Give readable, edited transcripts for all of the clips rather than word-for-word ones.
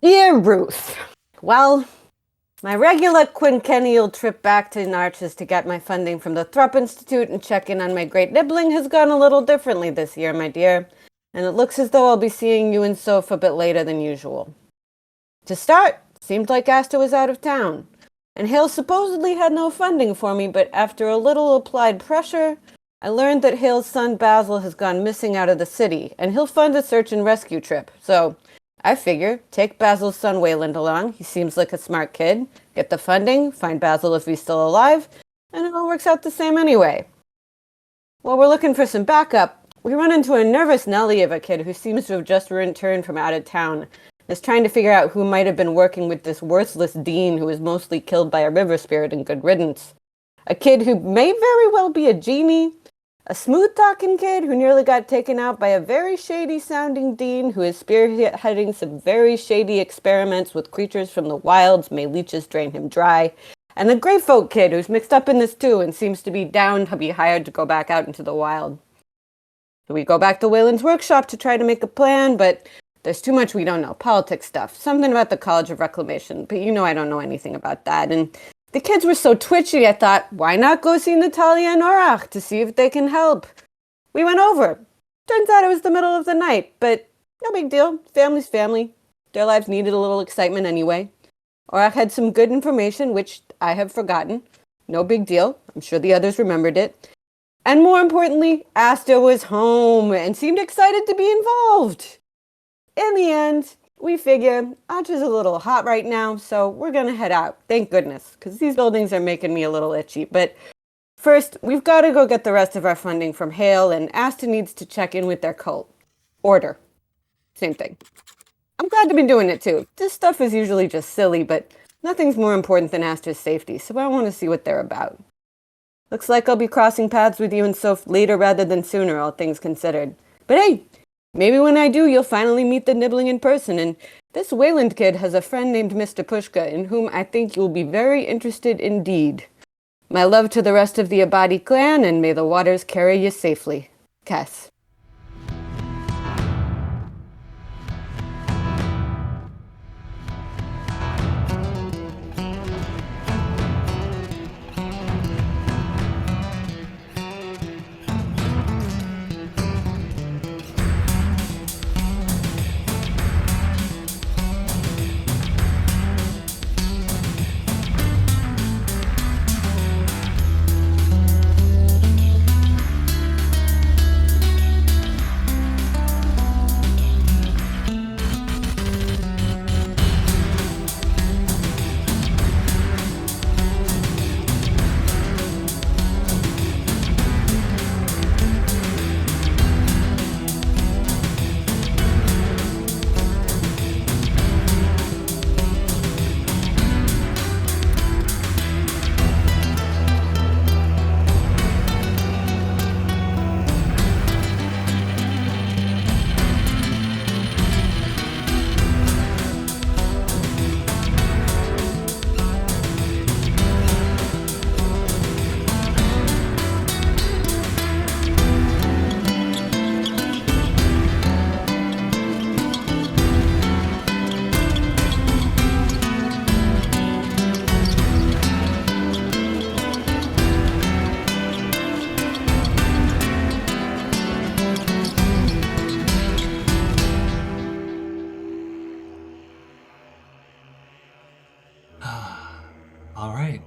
Dear Ruth, well, my regular quinquennial trip back to Natchez to get my funding from the Thrupp Institute and check in on my great nibbling has gone a little differently this year, my dear, and it looks as though I'll be seeing you and Soph a bit later than usual. To start, it seemed like Aster was out of town, and Hale supposedly had no funding for me, but after a little applied pressure, I learned that Hale's son Bazel has gone missing out of the city, and he'll fund a search and rescue trip, so I figure, take Bazel's son Wayland along. He seems like a smart kid. Get the funding, find Bazel if he's still alive, and it all works out the same anyway. While we're looking for some backup, we run into a nervous Nelly of a kid who seems to have just returned from out of town. Is trying to figure out who might have been working with this worthless dean who was mostly killed by a river spirit in good riddance. A kid who may very well be a genie. A smooth-talking kid who nearly got taken out by a very shady-sounding dean who is spearheading some very shady experiments with creatures from the wilds, may leeches drain him dry. And the Grey Folk kid who's mixed up in this too and seems to be down to be hired to go back out into the wild. So we go back to Wayland's workshop to try to make a plan, but there's too much we don't know. Politics stuff. Something about the College of Reclamation, but you know I don't know anything about that. And the kids were so twitchy, I thought, why not go see Natalia and Orach to see if they can help? We went over. Turns out it was the middle of the night, but no big deal. Family's family. Their lives needed a little excitement anyway. Orach had some good information, which I have forgotten. No big deal. I'm sure the others remembered it. And more importantly, Aster was home and seemed excited to be involved. In the end, we figure Arch is a little hot right now, so we're gonna head out. Thank goodness, because these buildings are making me a little itchy. But first, we've got to go get the rest of our funding from Hale, and Aster needs to check in with their cult. Order. Same thing. I'm glad to be doing it too. This stuff is usually just silly, but nothing's more important than Aster's safety, so I want to see what they're about. Looks like I'll be crossing paths with you and Soph later rather than sooner, all things considered. But hey, maybe when I do, you'll finally meet the nibbling in person, and this Wayland kid has a friend named Mr. Pushka, in whom I think you'll be very interested indeed. My love to the rest of the Abadi clan, and may the waters carry you safely. Cass.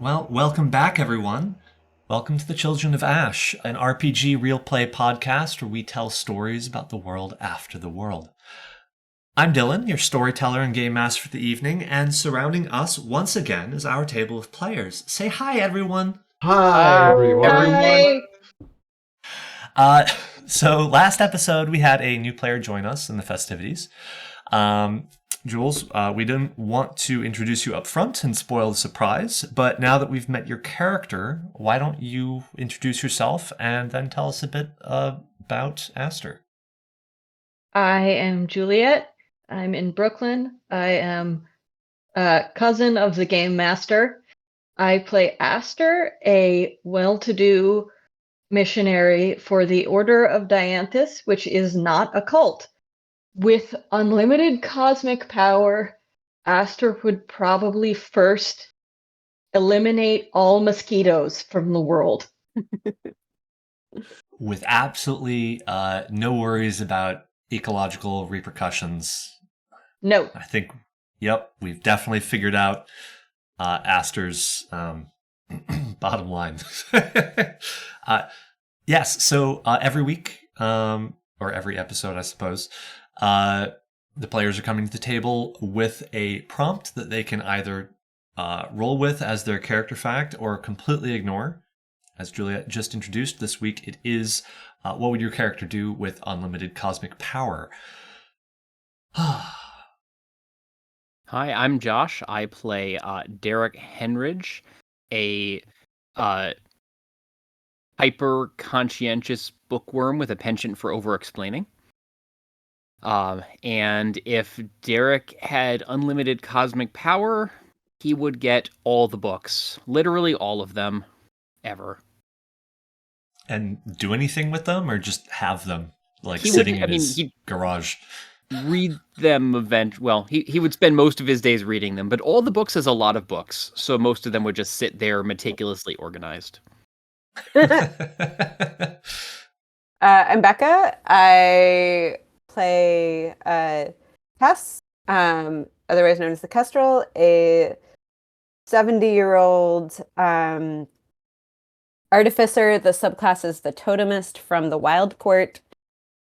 Well, welcome back, everyone. Welcome to the Children of Ash, an RPG real play podcast where we tell stories about the world after the world. I'm Dylan, your storyteller and game master for the evening, and surrounding us once again is our table of players. Say hi, everyone. Hi, everyone. Hi. So last episode, we had a new player join us in the festivities. Jules, we didn't want to introduce you up front and spoil the surprise, but now that we've met your character, why don't you introduce yourself and then tell us a bit about Aster? I am Juliet. I'm in Brooklyn. I am a cousin of the game master. I play Aster, a well-to-do missionary for the Order of Dianthus, which is not a cult, with unlimited cosmic power Aster would probably first eliminate all mosquitoes from the world. With absolutely no worries about ecological repercussions. No. I think, yep, we've definitely figured out Aster's bottom line. Yes, so every week, or every episode, I suppose, the players are coming to the table with a prompt that they can either roll with as their character fact or completely ignore. As Juliet just introduced, this week it is what would your character do with unlimited cosmic power? Hi, I'm Josh. I play Derek Henridge, a hyper conscientious bookworm with a penchant for over-explaining. And if Derek had unlimited cosmic power, he would get all the books. Literally all of them. Ever. And do anything with them or just have them like He sitting would- in I mean, his he- garage? Read them he would spend most of his days reading them, but all the books is a lot of books, so most of them would just sit there meticulously organized. I'm Becca. I play Tess, otherwise known as the Kestrel, a 70-year-old artificer. The subclass is the Totemist from the Wild Court,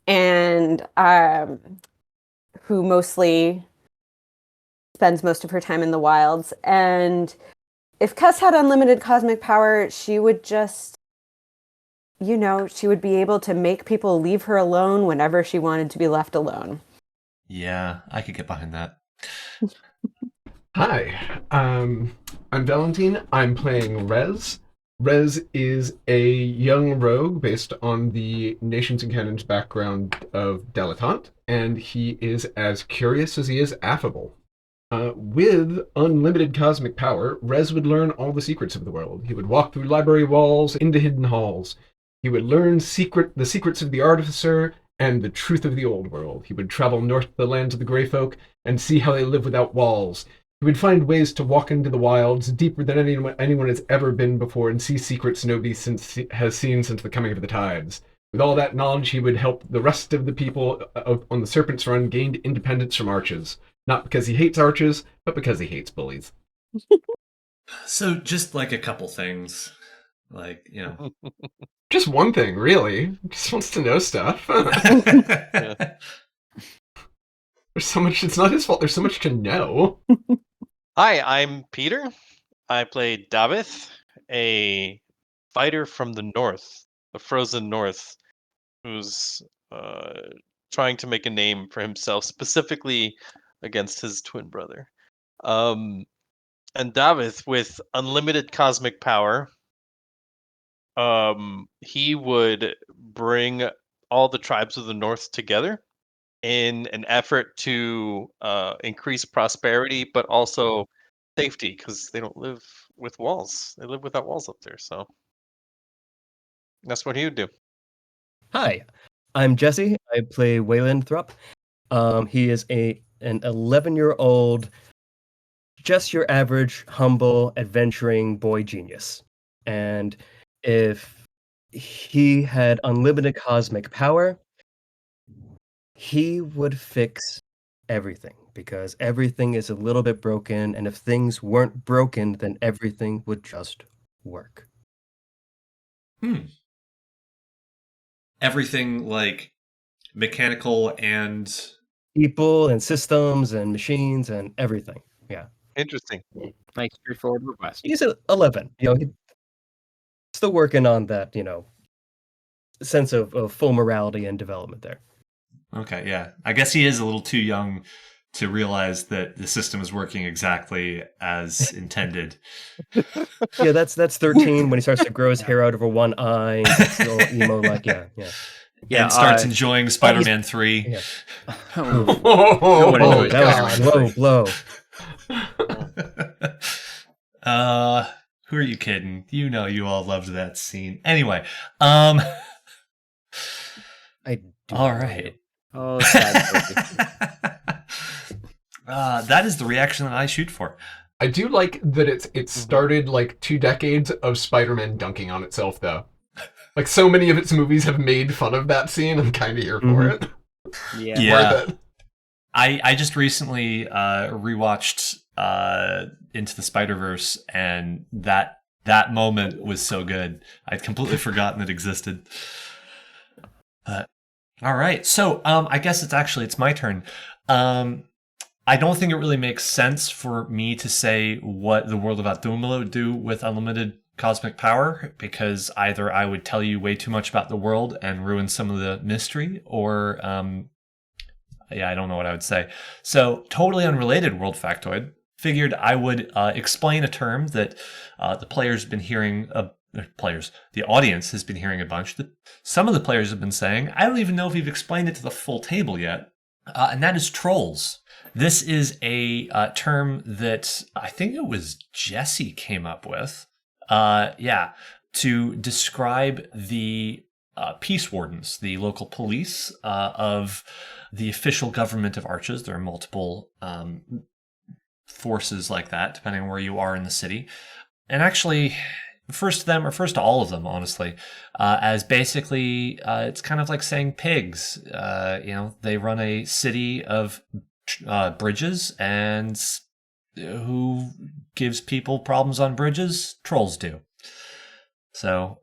and who mostly spends most of her time in the wilds. And if Kess had unlimited cosmic power, she would just, she would be able to make people leave her alone whenever she wanted to be left alone. Yeah, I could get behind that. Hi, I'm Valentine. I'm playing Res. Res is a young rogue based on the Nations and Cannons background of Dilettante, and he is as curious as he is affable. With unlimited cosmic power, Res would learn all the secrets of the world. He would walk through library walls into hidden halls. He would learn the secrets of the Artificer and the truth of the old world. He would travel north to the lands of the Grey Folk and see how they live without walls. He would find ways to walk into the wilds deeper than anyone has ever been before and see secrets nobody has seen since the coming of the tides. With all that knowledge, he would help the rest of the people on the Serpent's Run gain independence from arches. Not because he hates arches, but because he hates bullies. So just like a couple things, like, Just one thing, really. Just wants to know stuff. Yeah. There's so much. It's not his fault. There's so much to know. Hi, I'm Peter. I play Davith, a fighter from the north, the frozen north, who's trying to make a name for himself, specifically against his twin brother. And Davith, with unlimited cosmic power, he would bring all the tribes of the north together in an effort to increase prosperity, but also safety, because they don't live with walls. They live without walls up there, so that's what he would do. Hi, I'm Jesse. I play Wayland Thrup. He is an 11-year-old, just your average, humble, adventuring boy genius. And if he had unlimited cosmic power, he would fix everything, because everything is a little bit broken, and if things weren't broken, then everything would just work. Everything like mechanical and People and systems and machines and everything. Yeah. Interesting. Nice straightforward request. He's at 11. He's still working on that, sense of full morality and development there. okay, yeah. I guess he is a little too young to realize that the system is working exactly as intended. Yeah, that's 13 when he starts to grow his hair out over one eye and gets a little emo like, yeah. Yeah, And starts enjoying Spider-Man 3. Yeah. Oh, one enjoys That was a low blow. Who are you kidding? You know you all loved that scene. Anyway, all I do. right. Oh, sad. That is the reaction that I shoot for. I do like that it started like 2 decades of Spider-Man dunking on itself, though. Like, so many of its movies have made fun of that scene. I'm kind of here for it. Yeah. Worth it. I just recently rewatched Into the Spider-Verse, and that moment was so good. I'd completely forgotten it existed. All right, so I guess it's my turn. I don't think it really makes sense for me to say what the world of Athumla would do with unlimited cosmic power, because either I would tell you way too much about the world and ruin some of the mystery, or I don't know what I would say. So, totally unrelated world factoid. Figured I would explain a term that the players have been hearing. The audience has been hearing a bunch. That some of the players have been saying. I don't even know if we've explained it to the full table yet, and that is trolls. This is a term that I think it was Jesse came up with. To describe the peace wardens, the local police of the official government of Arches. There are multiple forces like that, depending on where you are in the city. And actually, first to all of them, honestly, as basically, it's kind of like saying pigs. They run a city of bridges, and who gives people problems on bridges? Trolls do. So,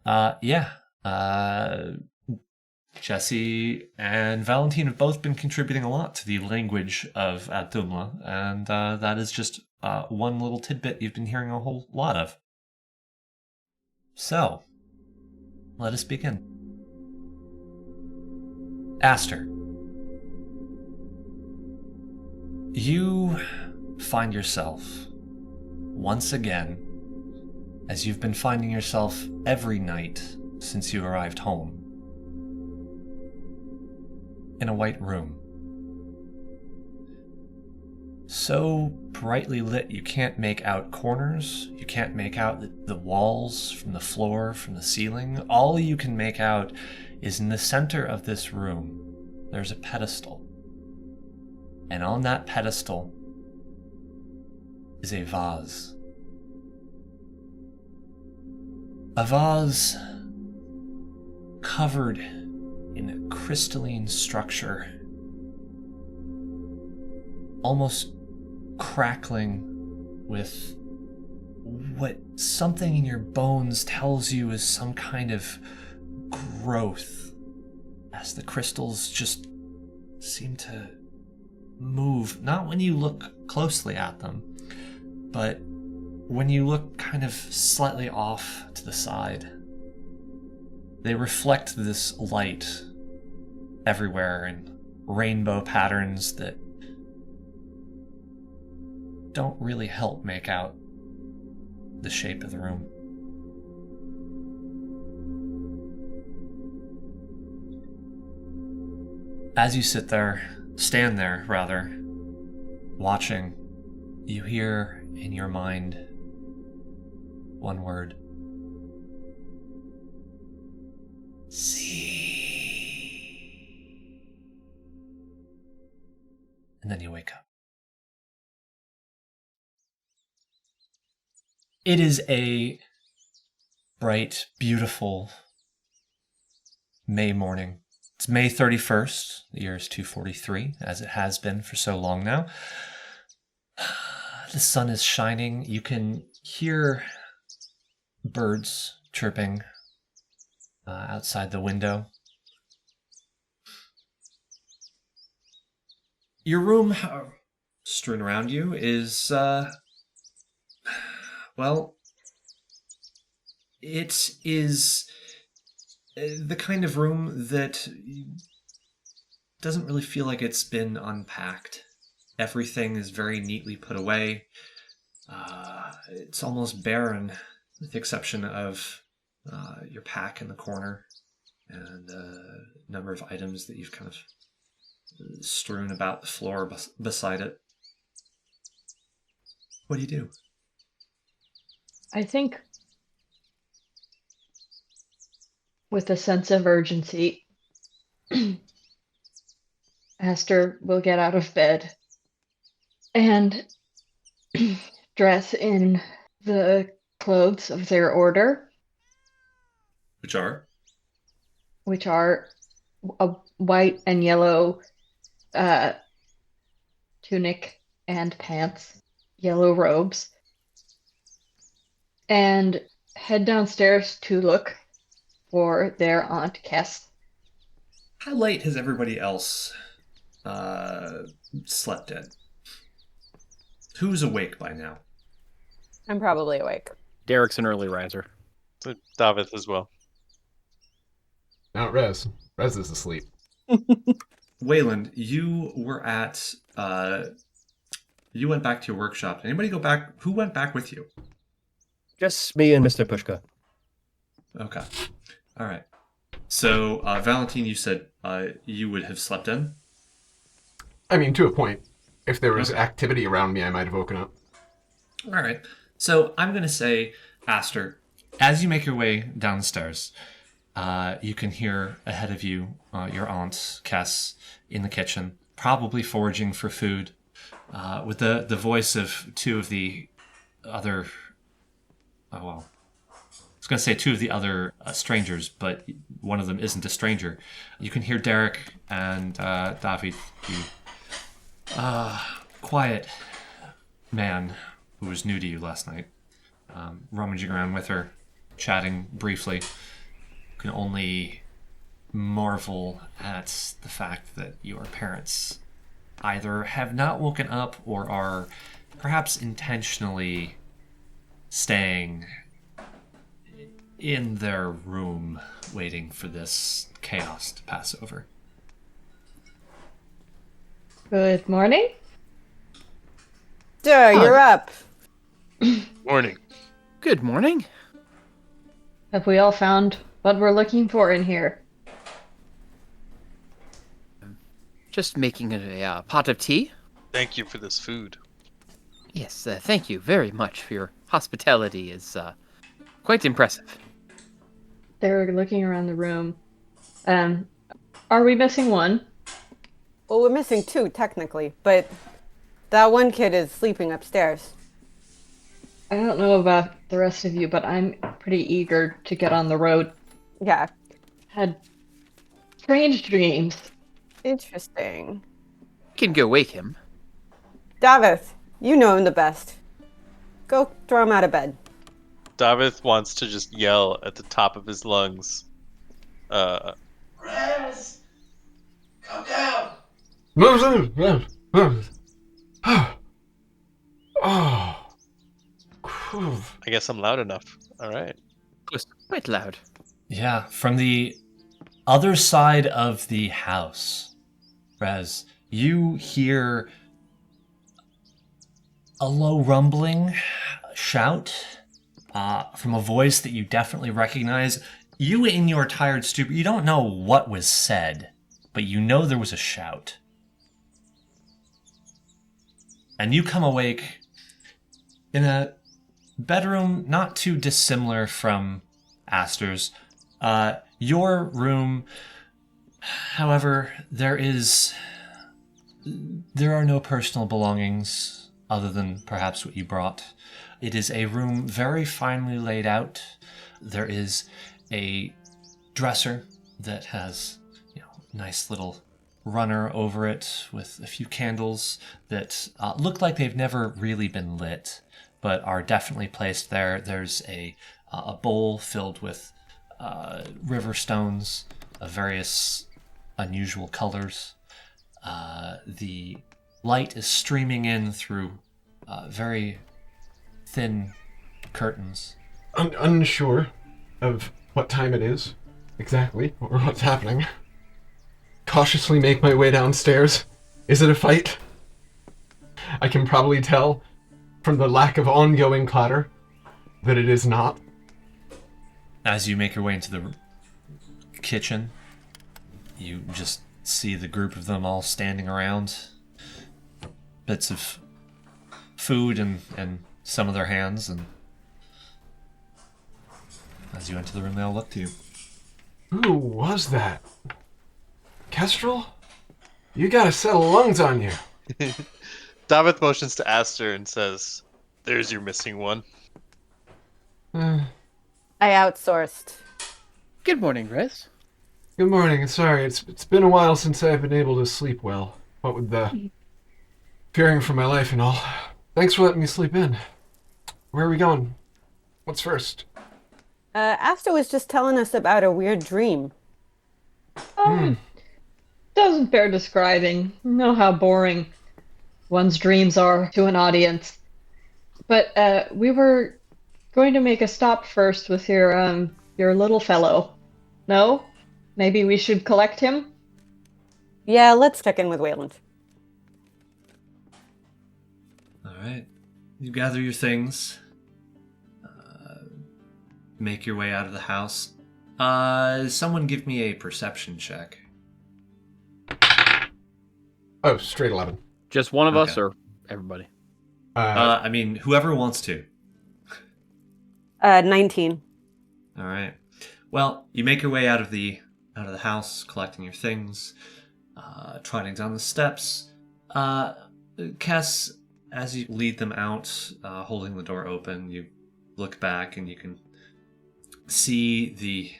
Jesse and Valentine have both been contributing a lot to the language of Athumla, and that is just one little tidbit you've been hearing a whole lot of. So, let us begin. Aster, you find yourself once again, as you've been finding yourself every night since you arrived home, in a white room. So brightly lit you can't make out corners, you can't make out the walls from the floor, from the ceiling. All you can make out is in the center of this room, there's a pedestal. And on that pedestal is a vase. A vase covered in a crystalline structure, almost crackling with what something in your bones tells you is some kind of growth, as the crystals just seem to move, not when you look closely at them, but when you look kind of slightly off to the side. They reflect this light everywhere in rainbow patterns that don't really help make out the shape of the room. As you stand there, watching, you hear in your mind one word. See. And then you wake up. It is a bright, beautiful May morning. It's May 31st. The year is 243, as it has been for so long now. The sun is shining. You can hear birds chirping outside the window. Your room, strewn around you, is, it is the kind of room that doesn't really feel like it's been unpacked. Everything is very neatly put away. It's almost barren, with the exception of your pack in the corner and a number of items that you've kind of strewn about the floor beside it. What do you do? I think with a sense of urgency, Aster will get out of bed and dress in the clothes of their order, Which are? which are a white and yellow uh, tunic and pants, yellow robes, and head downstairs to look for their Aunt Kess. How late has everybody else slept in? Who's awake by now? I'm probably awake. Derek's an early riser. So David as well. Not Rez. Rez is asleep. Wayland, you were at you went back to your workshop. Anybody go back? Who went back with you? Just me and Mr. Pushka. Okay. All right. So, Valentine, you said you would have slept in? I mean, to a point. If there was Okay. activity around me, I might have woken up. All right. So, I'm going to say, Aster, as you make your way downstairs, you can hear ahead of you your aunt, Kess, in the kitchen, probably foraging for food, with the voice of two of the other... Oh, well. I was going to say two of the other strangers, but one of them isn't a stranger. You can hear Derek and David, the quiet man who was new to you last night, rummaging around with her, chatting briefly. You can only marvel at the fact that your parents either have not woken up or are perhaps intentionally staying in their room waiting for this chaos to pass over. Good morning. Sir, you're up. Morning. Good morning. Have we all found what we're looking for in here? Just making a pot of tea. Thank you for this food. Yes, thank you very much for your hospitality. Is quite impressive. They're looking around the room. Are we missing one? Well, we're missing two, technically, but that one kid is sleeping upstairs. I don't know about the rest of you, but I'm pretty eager to get on the road. Yeah. Had strange dreams. Interesting. Can go wake him. David, you know him the best. Go throw him out of bed. David wants to just yell at the top of his lungs. Res! Come down! Oh. I guess I'm loud enough. All right. It was quite loud. Yeah, from the other side of the house, Rez, you hear a low rumbling shout from a voice that you definitely recognize. You, in your tired stupor, you don't know what was said, but you know there was a shout. And you come awake in a bedroom not too dissimilar from Aster's. Your room, however, there are no personal belongings other than perhaps what you brought. It is a room very finely laid out. There is a dresser that has, nice little runner over it with a few candles that look like they've never really been lit, but are definitely placed there. There's a bowl filled with river stones of various unusual colors. The light is streaming in through very thin curtains. Unsure of what time it is exactly or what's happening. Cautiously make my way downstairs. Is it a fight? I can probably tell from the lack of ongoing clatter that it is not. As you make your way into the kitchen, you just see the group of them all standing around. Bits of food and some of their hands, and as you enter the room, they all look to you. Who was that? Kestrel? You got a set of lungs on you. David motions to Aster and says, "There's your missing one." Uh, I outsourced. Good morning, Res. Good morning. Sorry, it's been a while since I've been able to sleep well. What with the fearing for my life and all. Thanks for letting me sleep in. Where are we going? What's first? Asta was just telling us about a weird dream. It doesn't bear describing. You know how boring one's dreams are to an audience. But we were going to make a stop first with your little fellow. No? Maybe we should collect him? Yeah, let's check in with Wayland. All right. You gather your things. Make your way out of the house. Someone give me a perception check. Oh, straight 11. Just one of us Okay. or everybody? I mean, whoever wants to. 19. All right. Well, you make your way out of the house, collecting your things, trotting down the steps. Kess, as you lead them out, holding the door open, you look back and you can see the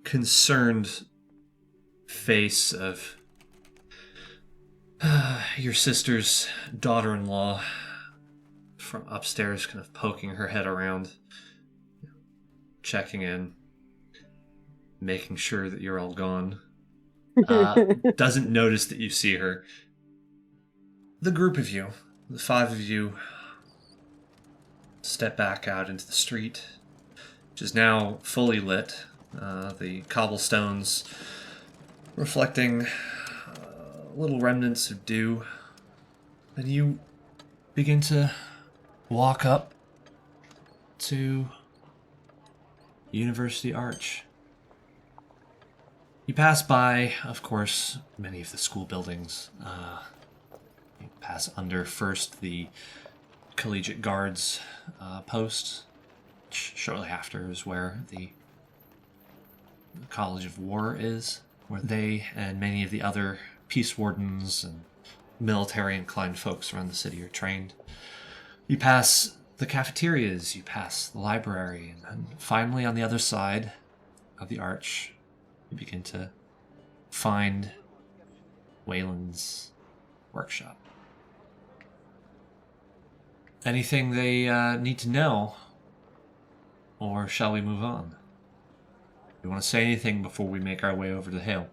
concerned face of your sister's daughter-in-law from upstairs, kind of poking her head around, checking in, making sure that you're all gone. Doesn't notice that you see her. The group of you, the 5 of you, step back out into the street, which is now fully lit. The cobblestones reflecting little remnants of dew. And you begin to walk up to University Arch. You pass by, of course, many of the school buildings. You pass under first the Collegiate Guards post. Shortly after is where the College of War is, where they and many of the other peace wardens and military-inclined folks around the city are trained. You pass the cafeterias, you pass the library, and then finally on the other side of the arch, you begin to find Wayland's workshop. Anything they need to know? Or shall we move on? You want to say anything before we make our way over to the hill?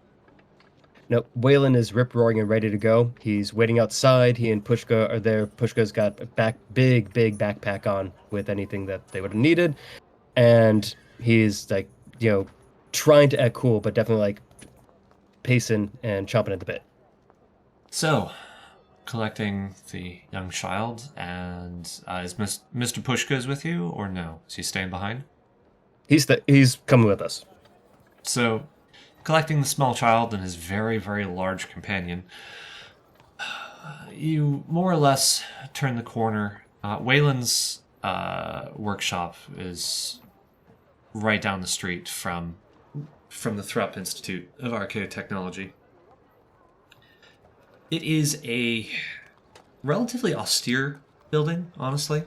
No, Wayland is rip-roaring and ready to go. He's waiting outside. He and Pushka are there. Pushka's got a big backpack on with anything that they would have needed. And he's like, trying to act cool, but definitely like pacing and chomping at the bit. So, collecting the young child, and is Mr. Pushka with you, or no? Is he staying behind? He's coming with us. So, collecting the small child and his very, very large companion, you more or less turn the corner. Wayland's workshop is right down the street from the Thrupp Institute of Archaeotechnology. It is a relatively austere building, honestly.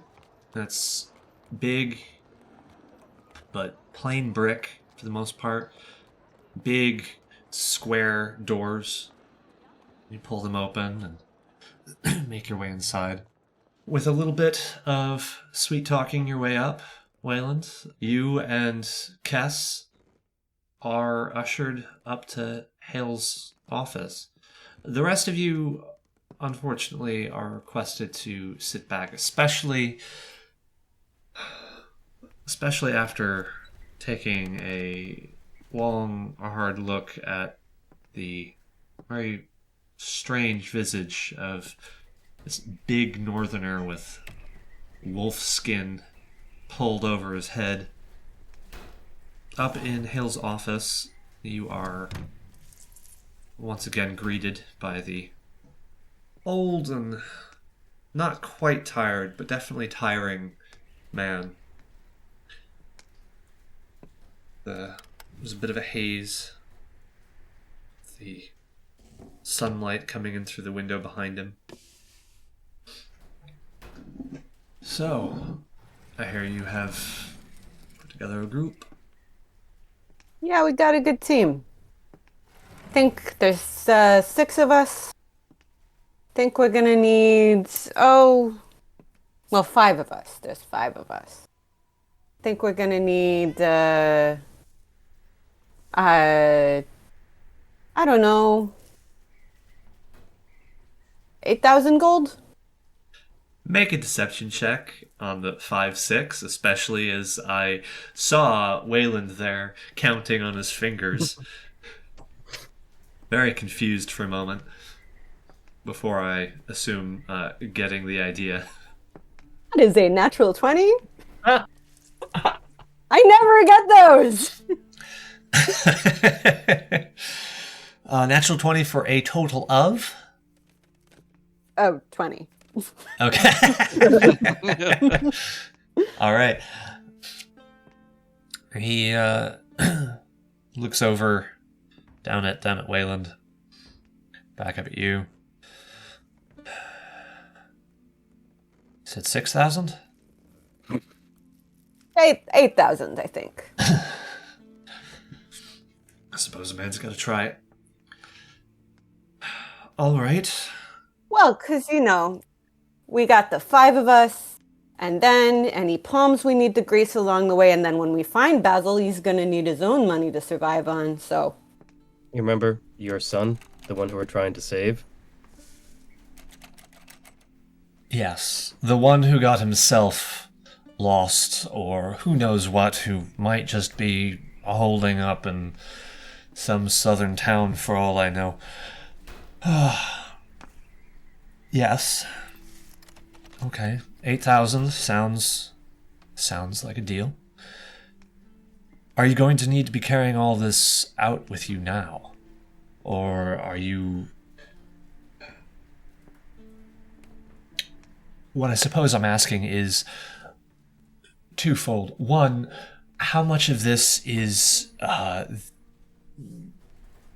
That's big, but plain brick for the most part. Big square doors. You pull them open and make your way inside. With a little bit of sweet talking your way up, Wayland, you and Kess are ushered up to Hale's office. The rest of you, unfortunately, are requested to sit back, especially after taking a long, hard look at the very strange visage of this big northerner with wolf skin pulled over his head. Up in Hale's office, you are once again greeted by the old and not quite tired, but definitely tiring man. There's a bit of a haze. The sunlight coming in through the window behind him. So, I hear you have put together a group. Yeah, we got a good team. I think there's 6 of us. Think we're gonna need 5 of us. There's 5 of us. Think we're gonna need I don't know, 8,000 gold. Make a deception check on the 5-6, especially as I saw Wayland there counting on his fingers. Very confused for a moment before I assume getting the idea. That is a natural 20. I never get those. Natural 20 for a total of? Oh, 20. Okay. All right. He looks over down at Wayland, back up at you. Said 6,000? 8,000, I think. I suppose a man's got to try it. All right. Well, because, we got the 5 of us, and then any palms we need to grease along the way, and then when we find Bazel, he's going to need his own money to survive on, so... You remember your son, the one who we're trying to save? Yes, the one who got himself lost, or who knows what, who might just be holding up in some southern town for all I know. Yes. Okay, 8,000 sounds like a deal. Are you going to need to be carrying all this out with you now? Or are you... What I suppose I'm asking is twofold. One, how much of this is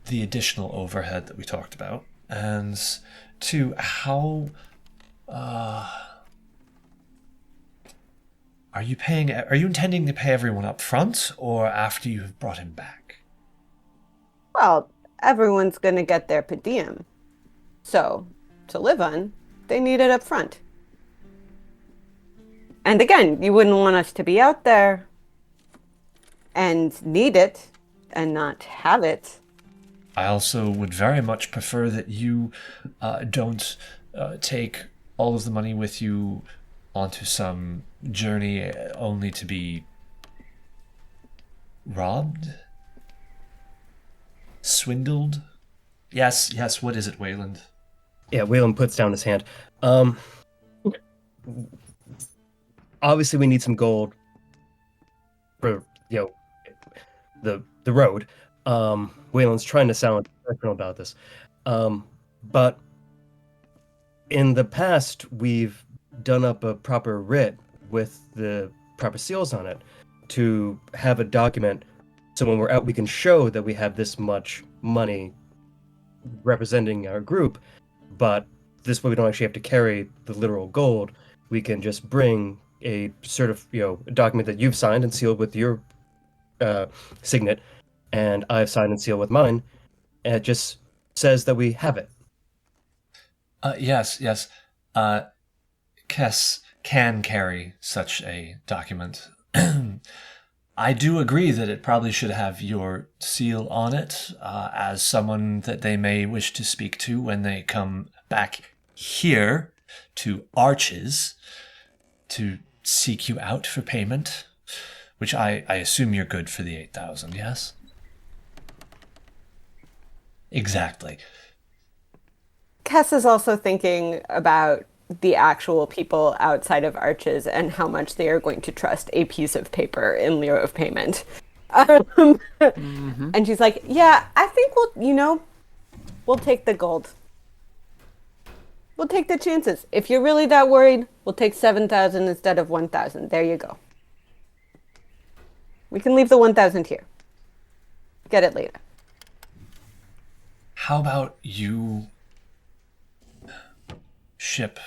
the additional overhead that we talked about? And two, how... Are you intending to pay everyone up front or after you have brought him back? Well, everyone's going to get their per diem. So, to live on, they need it up front. And again, you wouldn't want us to be out there and need it and not have it. I also would very much prefer that you don't take all of the money with you onto some journey only to be robbed? Swindled? Yes, what is it, Wayland? Yeah, Wayland puts down his hand. Obviously we need some gold for, the road. Wayland's trying to sound professional about this. But in the past, we've done up a proper writ with the proper seals on it to have a document so when we're out we can show that we have this much money representing our group, but this way we don't actually have to carry the literal gold. We can just bring a sort of document that you've signed and sealed with your signet, and I've signed and sealed with mine, and it just says that we have it. Yes. Kess can carry such a document. I do agree that it probably should have your seal on it, as someone that they may wish to speak to when they come back here to Arches to seek you out for payment, which I assume you're good for the 8,000, yes? Exactly. Kess is also thinking about the actual people outside of Arches and how much they are going to trust a piece of paper in lieu of payment. And she's like, yeah, I think we'll take the gold. We'll take the chances. If you're really that worried, we'll take 7,000 instead of 1,000. There you go. We can leave the 1,000 here. Get it later. How about you ship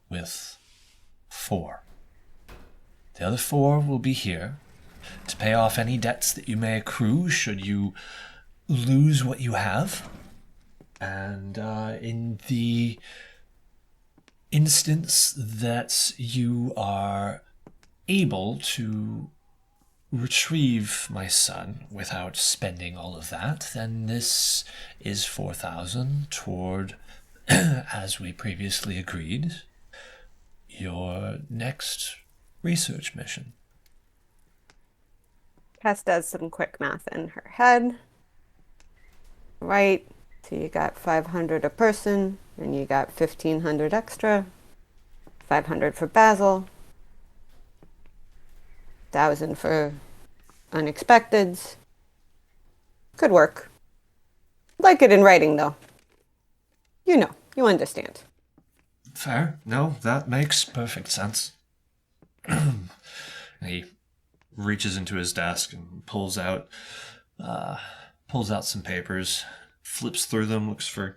with 4? The other 4 will be here to pay off any debts that you may accrue should you lose what you have. And in the instance that you are able to retrieve my son without spending all of that, then this is 4,000 toward, as we previously agreed, your next research mission. Cass does some quick math in her head. Right. So you got 500 a person, and you got 1,500 extra. 500 for Bazel. 1,000 for unexpecteds. Could work. Like it in writing, though. You know, you understand. Fair. No, that makes perfect sense. He reaches into his desk and pulls out some papers, flips through them, looks for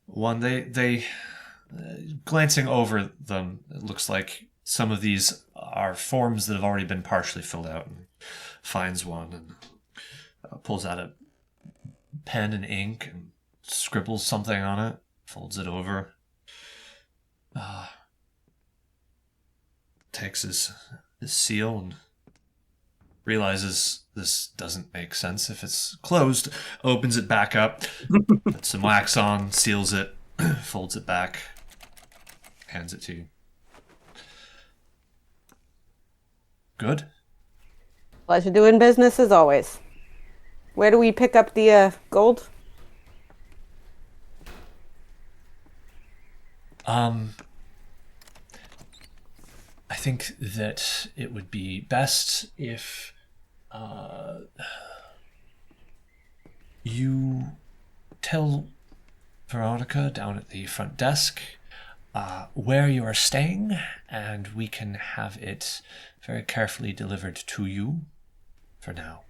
one. They glancing over them, it looks like some of these are forms that have already been partially filled out, and finds one and pulls out a pen and ink and scribbles something on it, folds it over, takes his seal and realizes this doesn't make sense if it's closed, opens it back up, puts some wax on, seals it, folds it back, hands it to you. Good. Pleasure doing business as always. Where do we pick up the gold? I think that it would be best if you tell Veronica down at the front desk where you are staying, and we can have it very carefully delivered to you for now.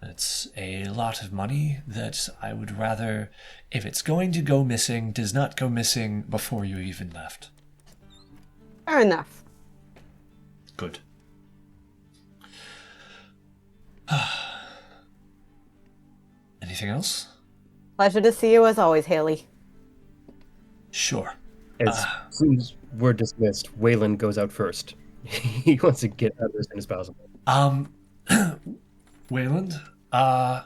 It's a lot of money that I would rather, if it's going to go missing, does not go missing before you even left. Fair enough. Good. Anything else? Pleasure to see you as always, Haley. Sure. As soon as we're dismissed, Wayland goes out first. He wants to get out as soon as possible. Wayland, I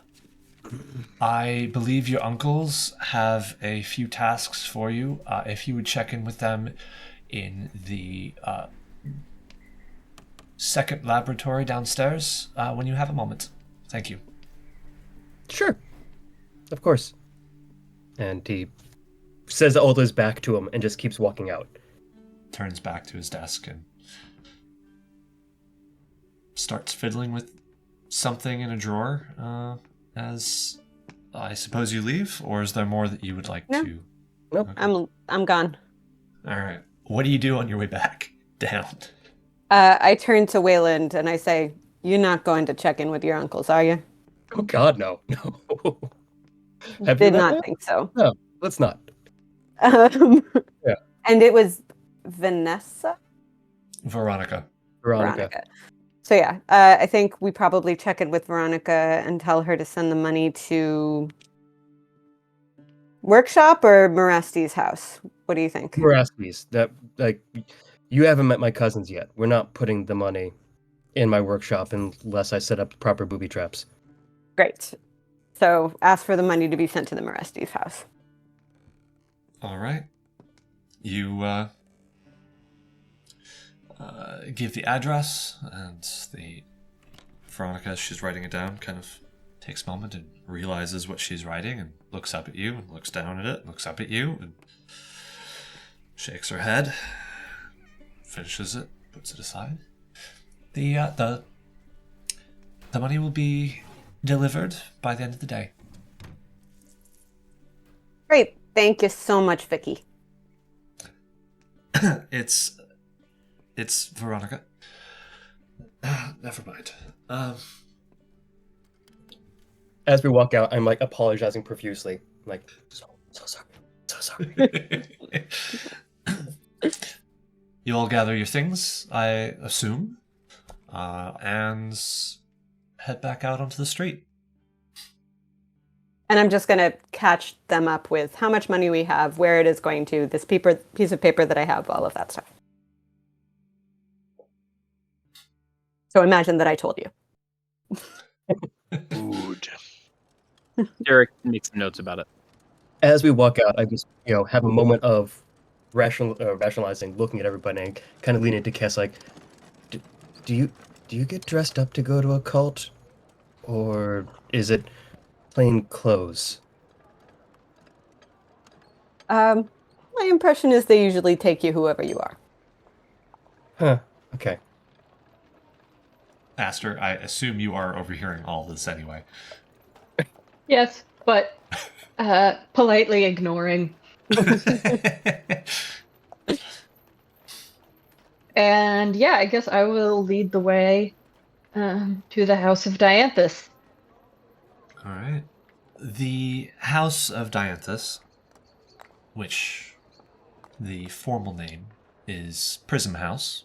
believe your uncles have a few tasks for you. If you would check in with them in the second laboratory downstairs when you have a moment. Thank you. Sure. Of course. And he says all those back to him and just keeps walking out. Turns back to his desk and starts fiddling with something in a drawer as I suppose you leave, or is there more that you would like to? Nope. Okay. I'm gone. All right. What do you do on your way back down? I turn to Wayland and I say, "You're not going to check in with your uncles, are you?" Oh God, no. No. Have Did you not met think so. them? No, let's not. Yeah. And it was Vanessa? Veronica. Veronica. So yeah, I think we probably check in with Veronica and tell her to send the money to Workshop or Moresti's house. What do you think? Moresti's. That, like, you haven't met my cousins yet. We're not putting the money in my workshop unless I set up proper booby traps. Great. So ask for the money to be sent to the Moresti's house. All right. You give the address, and the Veronica, as she's writing it down, kind of takes a moment and realizes what she's writing and looks up at you and looks down at it, looks up at you and shakes her head, finishes it, puts it aside. The money will be delivered by the end of the day. Great. Thank you so much, Vicky. It's Veronica. Never mind. As we walk out, I'm like apologizing profusely. I'm like, so sorry. you all gather your things, I assume, and head back out onto the street. And I'm just going to catch them up with how much money we have, where it is going to, this piece of paper that I have, all of that stuff. So imagine that I told you. Good. Derek makes some notes about it. As we walk out, I just have a moment of rationalizing, looking at everybody, and kind of leaning to Cass, like, do you get dressed up to go to a cult, or is it plain clothes? My impression is they usually take you whoever you are. Huh. Okay. Aster, I assume you are overhearing all this anyway. Yes, but politely ignoring. And yeah, I guess I will lead the way to the House of Dianthus. All right. The House of Dianthus, which the formal name is Prism House,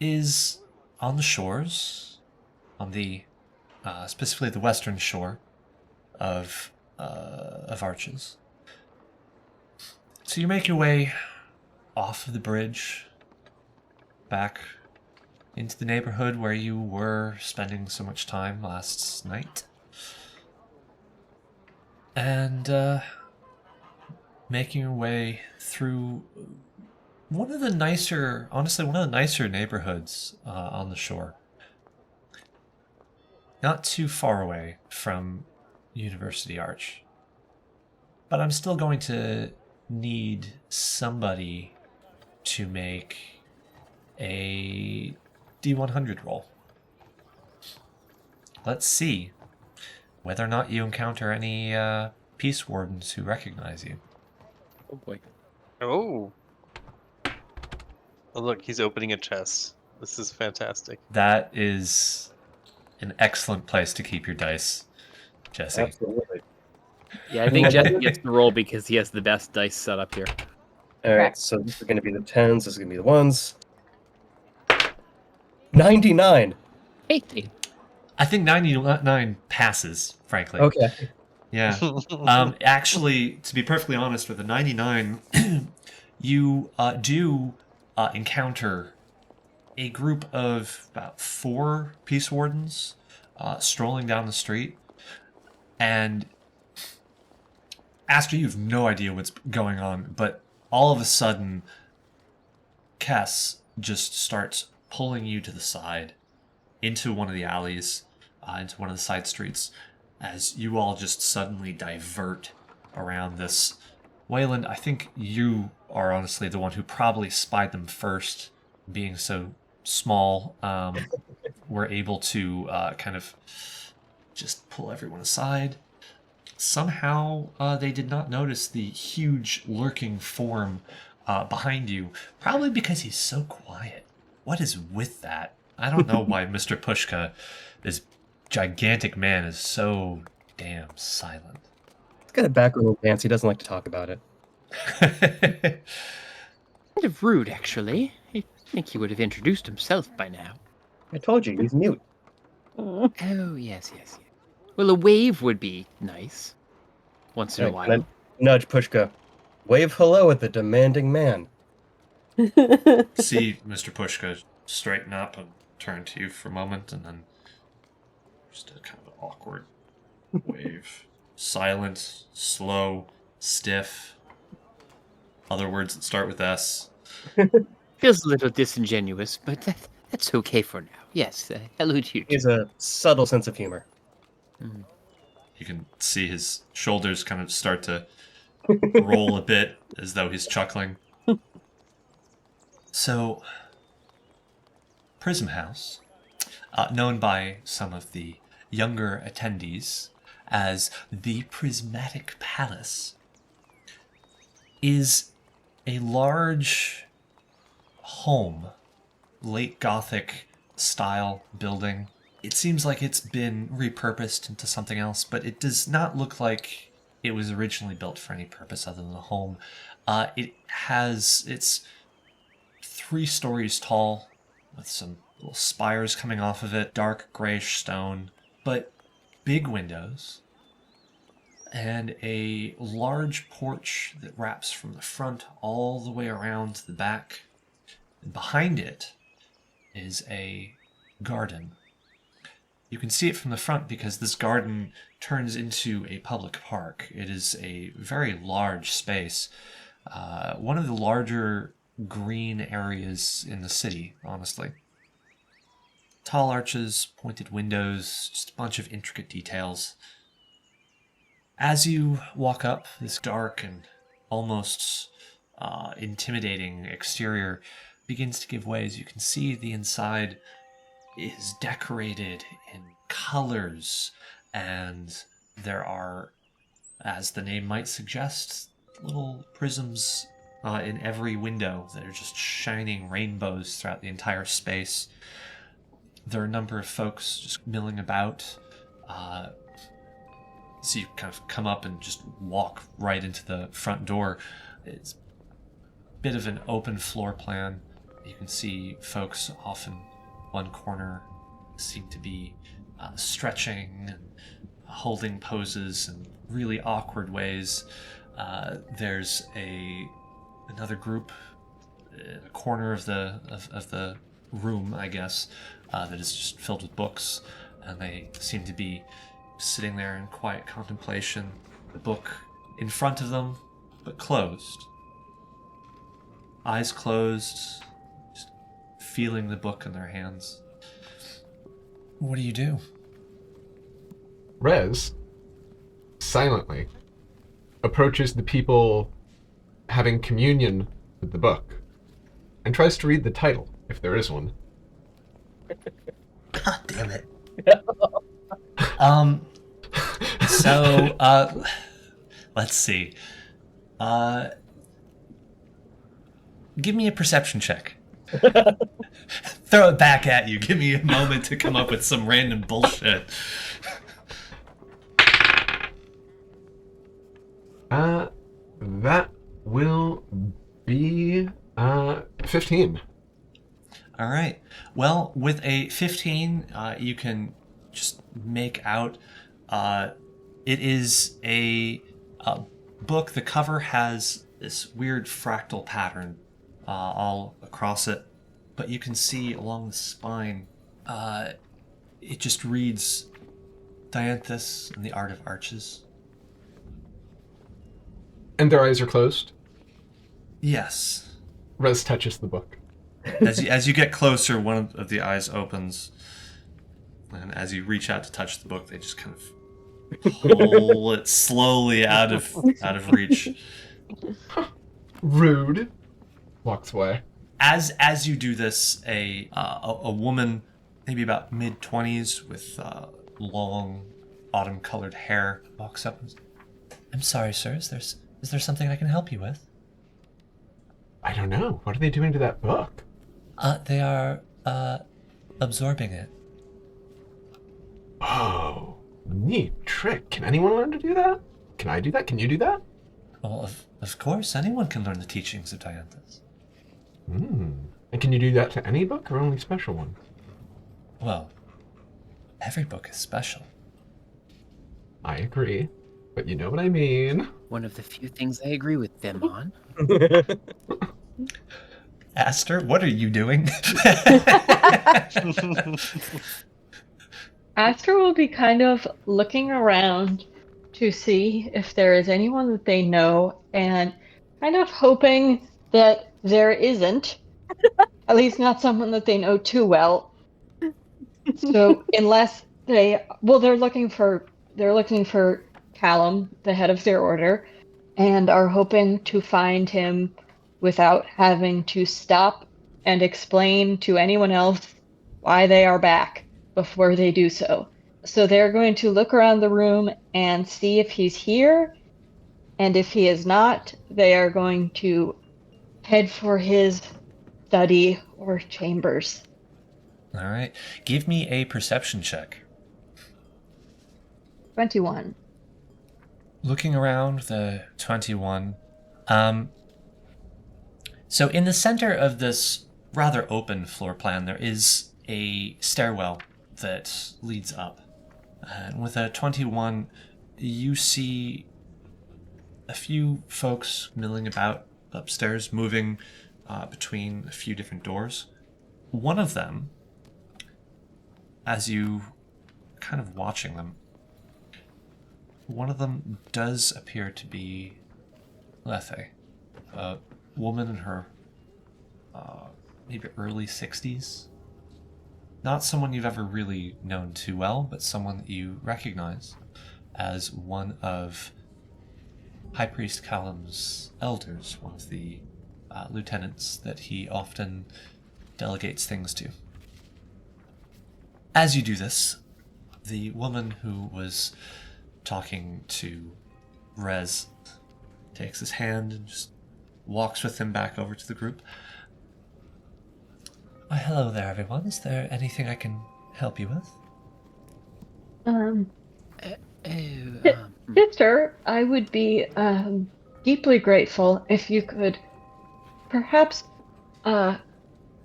is on the shores, on the specifically the western shore of Arches. So you make your way off of the bridge, back into the neighborhood where you were spending so much time last night. And making your way through one of the nicer neighborhoods on the shore. Not too far away from University Arch. But I'm still going to need somebody to make a D100 roll. Let's see whether or not you encounter any peace wardens who recognize you. Oh boy. Oh. Oh, look, he's opening a chest. This is fantastic. That is an excellent place to keep your dice, Jesse. Absolutely. Yeah, I think Jesse gets the roll because he has the best dice set up here. All right, Correct. so this is going to be the 10s, this is going to be the 1s. 99! 80. I think 99 passes, frankly. Okay. Yeah. Actually, to be perfectly honest, with a 99, you do encounter a group of about 4 peace wardens strolling down the street. And Aster, you have no idea what's going on, but all of a sudden, Kess just starts pulling you to the side into one of the alleys, into one of the side streets, as you all just suddenly divert around this. Wayland, I think you are honestly the one who probably spied them first, being so small. Were able to kind of just pull everyone aside. Somehow they did not notice the huge lurking form behind you, probably because he's so quiet. What is with that? I don't know why Mr. Pushka, this gigantic man, is so damn silent. He's got a background dance, he doesn't like to talk about it. Kind of rude, actually. I think he would have introduced himself by now. I told you, he's mute. Oh, yes, yes, yes. Well, a wave would be nice. Once in a Right, and while. then nudge Pushka. Wave hello at the demanding man. See Mr. Pushka straighten up and turn to you for a moment, and then just a kind of an awkward wave. Silent, slow, stiff. Other words that start with S. Feels a little disingenuous, but that's okay for now. Yes, hello to you. He has a subtle sense of humor. You can see his shoulders kind of start to roll a bit as though he's chuckling. So, Prism House, known by some of the younger attendees as the Prismatic Palace, is a large home, late Gothic style building. It seems like it's been repurposed into something else, but it does not look like it was originally built for any purpose other than a home. It's 3 stories tall, with some little spires coming off of it, dark grayish stone, but big windows, and a large porch that wraps from the front all the way around to the back. And behind it is a garden. You can see it from the front because this garden turns into a public park. It is a very large space, one of the larger green areas in the city, honestly. Tall arches, pointed windows, just a bunch of intricate details. As you walk up this dark and almost intimidating exterior begins to give way, as you can see the inside is decorated in colors, and there are, as the name might suggest, little prisms in every window that are just shining rainbows throughout the entire space. There are a number of folks just milling about. So you kind of come up and just walk right into the front door. It's a bit of an open floor plan. You can see folks off in one corner seem to be stretching and holding poses in really awkward ways. There's another group in a corner of the room, I guess, that is just filled with books, and they seem to be sitting there in quiet contemplation, the book in front of them, but closed. Eyes closed, just feeling the book in their hands. What do you do? Res, silently, approaches the people having communion with the book and tries to read the title, if there is one. God damn it. Let's see. Give me a perception check. Throw it back at you. Give me a moment to come up with some random bullshit. That will be 15. All right. Well, with a 15, you can just make out it is a book. The cover has this weird fractal pattern all across it, but you can see along the spine, it just reads Dianthus and the Art of Arches. And their eyes are closed? Yes. Res touches the book. As you get closer, one of the eyes opens, and as you reach out to touch the book, they just kind of pull it slowly out of reach. Rude. Walks away. As you do this, a woman, maybe about mid-20s, with long autumn-colored hair, walks up and says, "I'm sorry, sir. Is there something I can help you with?" I don't know. What are they doing to that book? They are absorbing it. Oh, neat trick. Can anyone learn to do that? Can I do that? Can you do that? Well, of course, anyone can learn the teachings of Dianthus. And can you do that to any book or only special ones? Well, every book is special. I agree, but you know what I mean. One of the few things I agree with them on. Aster, what are you doing? Aster will be kind of looking around to see if there is anyone that they know and kind of hoping that there isn't, at least not someone that they know too well. So unless they're looking for Callum, the head of their order, and are hoping to find him without having to stop and explain to anyone else why they are back before they do so. So they're going to look around the room and see if he's here, and if he is not, they are going to head for his study or chambers. All right. Give me a perception check. 21. Looking around, the 21. So in the center of this rather open floor plan. There is a stairwell that leads up. And with a 21, you see a few folks milling about upstairs, moving between a few different doors. One of them, as you kind of watching them, one of them does appear to be Lethe, a woman in her maybe early 60s. Not someone you've ever really known too well, but someone that you recognize as one of High Priest Callum's elders, one of the lieutenants that he often delegates things to. As you do this, the woman who was talking to Res takes his hand and just walks with him back over to the group. Why, hello there, everyone. Is there anything I can help you with? Sister, I would be deeply grateful if you could perhaps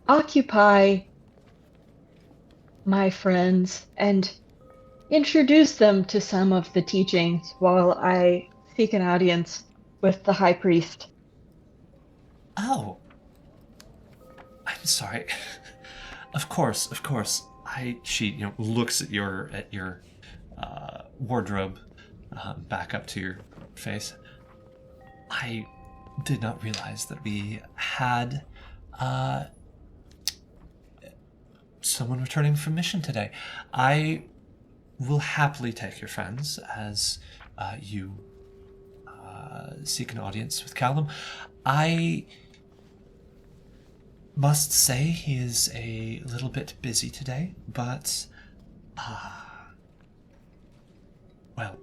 occupy my friends and introduce them to some of the teachings while I seek an audience with the High Priest. Oh. I'm sorry. Of course. She looks at your wardrobe back up to your face. I did not realize that we had someone returning from mission today. I will happily take your friends as you seek an audience with Callum. I must say he is a little bit busy today, but well,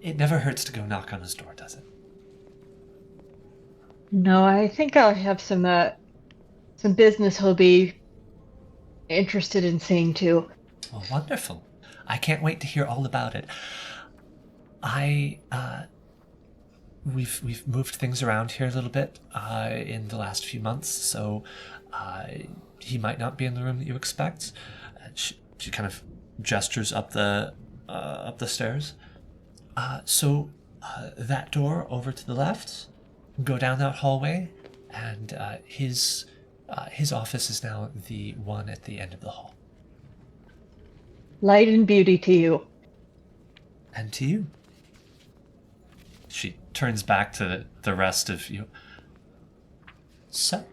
it never hurts to go knock on his door, does it? No, I think I'll have some business he'll be interested in seeing too. Oh, wonderful. I can't wait to hear all about it. We've moved things around here a little bit in the last few months, so he might not be in the room that you expect. She kind of gestures up the stairs. So that door over to the left, go down that hallway, and his office is now the one at the end of the hall. Light and beauty to you. And to you. She turns back to the rest of you. So,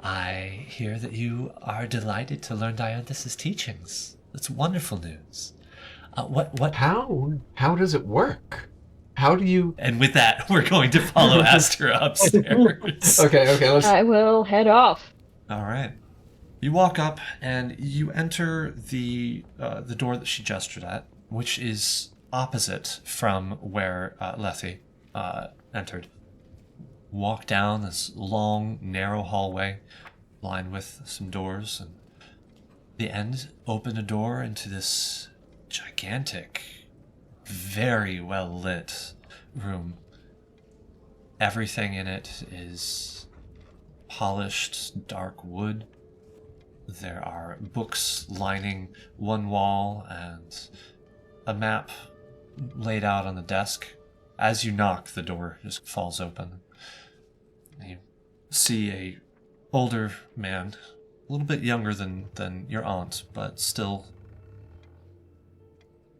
I hear that you are delighted to learn Dianthus' teachings. That's wonderful news. What? How does it work? How do you... And with that, we're going to follow Aster upstairs. Okay, let's... I will head off. All right. You walk up and you enter the door that she gestured at, which is opposite from where Lethe entered. Walk down this long, narrow hallway lined with some doors, and the end open a door into this gigantic, very well lit room. Everything in it is polished dark wood. There are books lining one wall and a map laid out on the desk. As you knock, the door just falls open. You see a older man, a little bit younger than your aunt, but still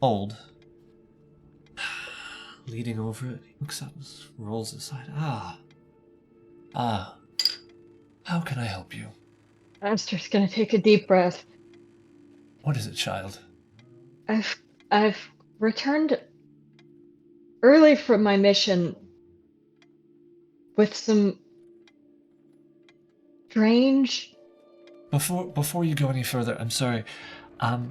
old. Leaning over it, he looks up, rolls aside. How can I help you? Aster's gonna take a deep breath. What is it, child? I've returned early from my mission with some strange... Before you go any further, I'm sorry. I'm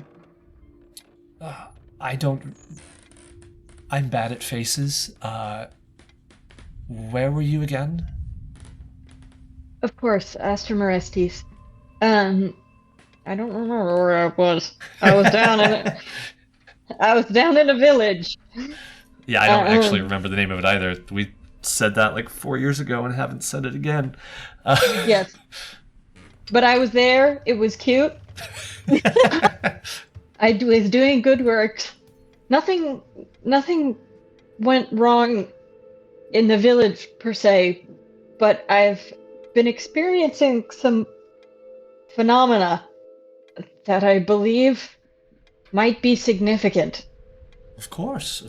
bad at faces. Where were you again? Of course, Aster Morestes. I don't remember where I was. I was down in a village. Yeah, I don't actually remember the name of it either. We said that like 4 years ago and haven't said it again. Yes. But I was there. It was cute. I was doing good work. Nothing went wrong in the village per se, but I've been experiencing some phenomena that I believe might be significant. Of course.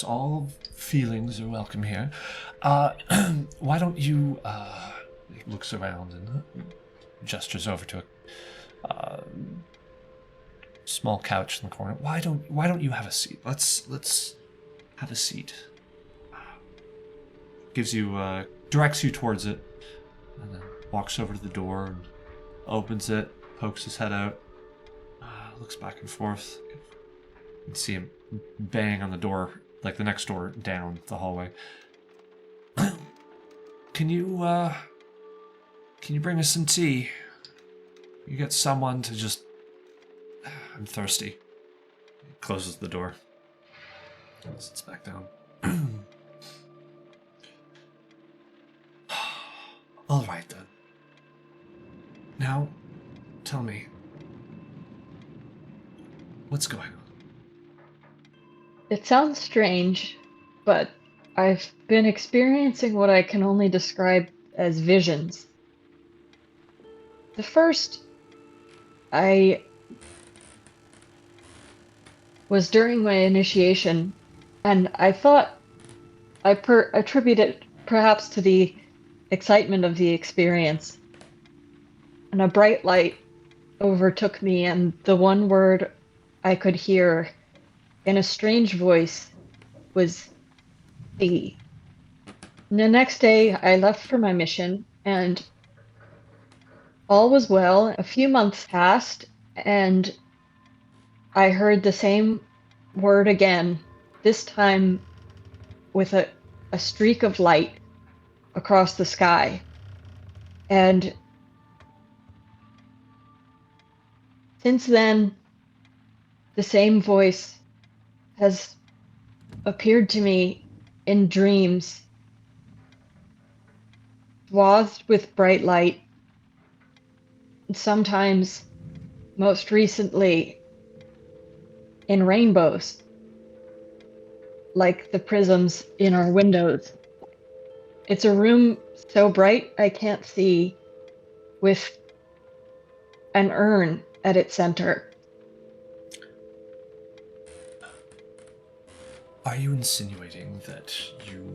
All feelings are welcome here. Why don't you, he looks around and gestures over to a small couch in the corner. Why don't you have a seat? Let's have a seat. Gives you, directs you towards it, and then walks over to the door and opens it, pokes his head out, looks back and forth. You can see him bang on the door, like the next door down the hallway. Can you bring us some tea? You get someone to just... I'm thirsty. He closes the door. And sits back down. All right, then. Now, tell me, what's going on? It sounds strange, but I've been experiencing what I can only describe as visions. The first, I was during my initiation, and I thought I attribute it perhaps to the excitement of the experience. And a bright light overtook me, and the one word I could hear in a strange voice was "thee." And the next day, I left for my mission, and all was well. A few months passed, and I heard the same word again, this time with a streak of light across the sky. And since then, the same voice has appeared to me in dreams, swathed with bright light, and sometimes, most recently, in rainbows, like the prisms in our windows. It's a room so bright I can't see, with an urn at its center. Are you insinuating that you...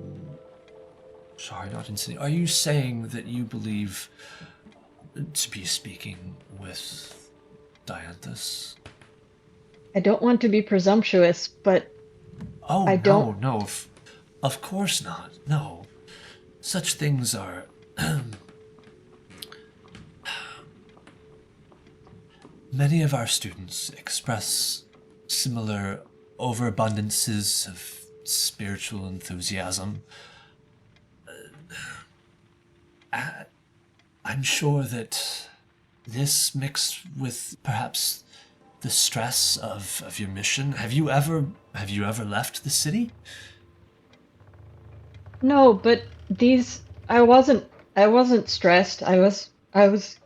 Sorry, not insinuating. Are you saying that you believe to be speaking with Dianthus? I don't want to be presumptuous, but Oh, I don't... No, of course not. No. Such things are... Many of our students express similar overabundances of spiritual enthusiasm. I'm sure that this, mixed with perhaps the stress of your mission, have you ever left the city? No, but I wasn't stressed. I was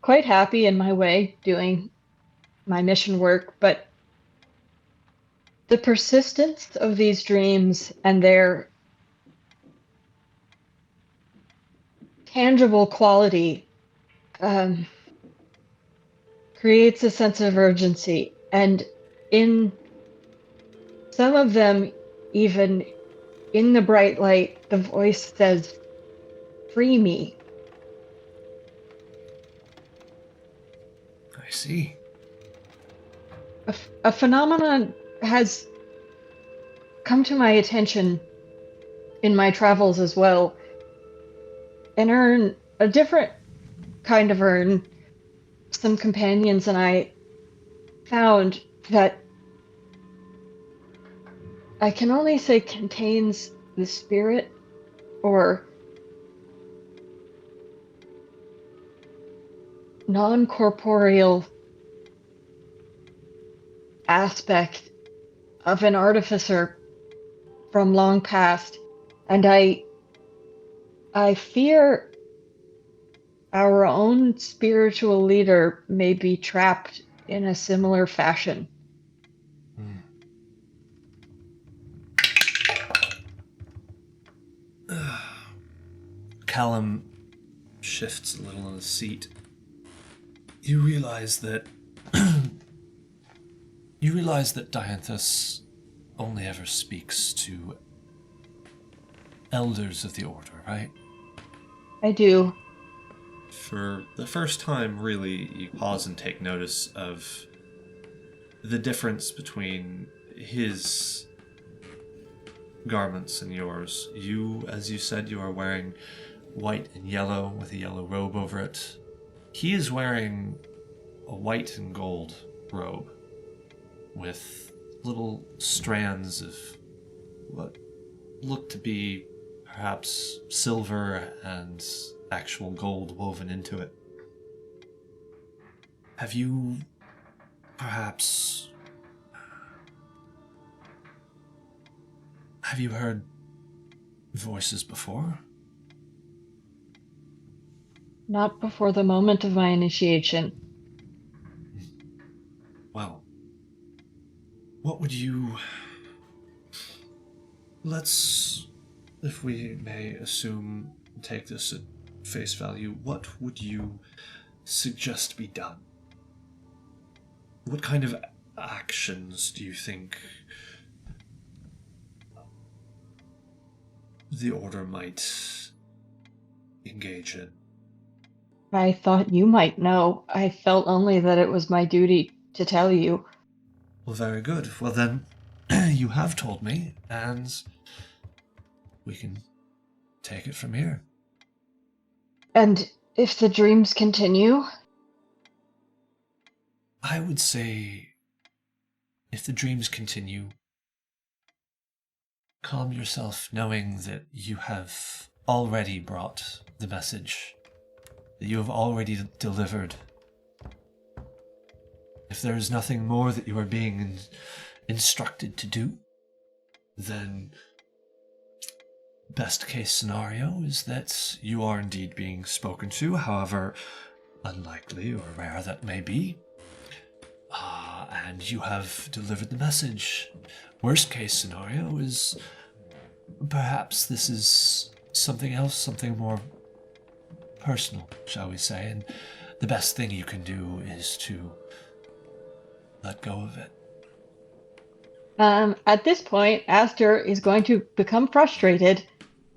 quite happy in my way doing my mission work, but the persistence of these dreams and their tangible quality creates a sense of urgency. And in some of them, even in the bright light, the voice says, "Free me." I see. A phenomenon has come to my attention in my travels as well. An urn, a different kind of urn, some companions and I found that I can only say contains the spirit or non-corporeal aspect of an artificer from long past, and I fear our own spiritual leader may be trapped in a similar fashion. Callum shifts a little in his seat. You realize that Dianthus only ever speaks to elders of the order, right? I do. For the first time, really, you pause and take notice of the difference between his garments and yours. You, as you said, you are wearing white and yellow with a yellow robe over it. He is wearing a white and gold robe with little strands of what look to be perhaps silver and actual gold woven into it. Have you perhaps... have you heard voices before? Not before the moment of my initiation. Well, what would you... let's, if we may assume, take this at face value, what would you suggest be done? What kind of actions do you think the Order might engage in? I thought you might know. I felt only that it was my duty to tell you. Well, very good. Well then, you have told me, and we can take it from here. And if the dreams continue? I would say, if the dreams continue, calm yourself knowing that you have already brought the message, that you have already delivered. If there is nothing more that you are being instructed to do, then best case scenario is that you are indeed being spoken to, however unlikely or rare that may be. And you have delivered the message. Worst case scenario is perhaps this is something else, something more personal, shall we say, and the best thing you can do is to let go of it. At this point, Aster is going to become frustrated,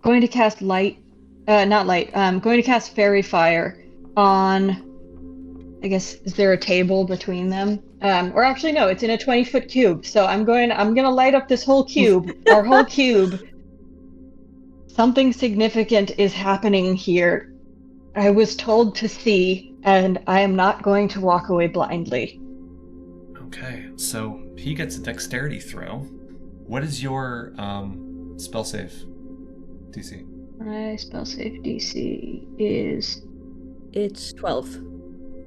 going to cast going to cast Fairy Fire on, I guess, is there a table between them? Or actually, no, it's in a 20-foot cube. So I'm gonna light up this whole cube, our whole cube. Something significant is happening here. I was told to see, and I am not going to walk away blindly. Okay, so he gets a dexterity throw. What is your spell save DC? My spell save DC is... It's 12.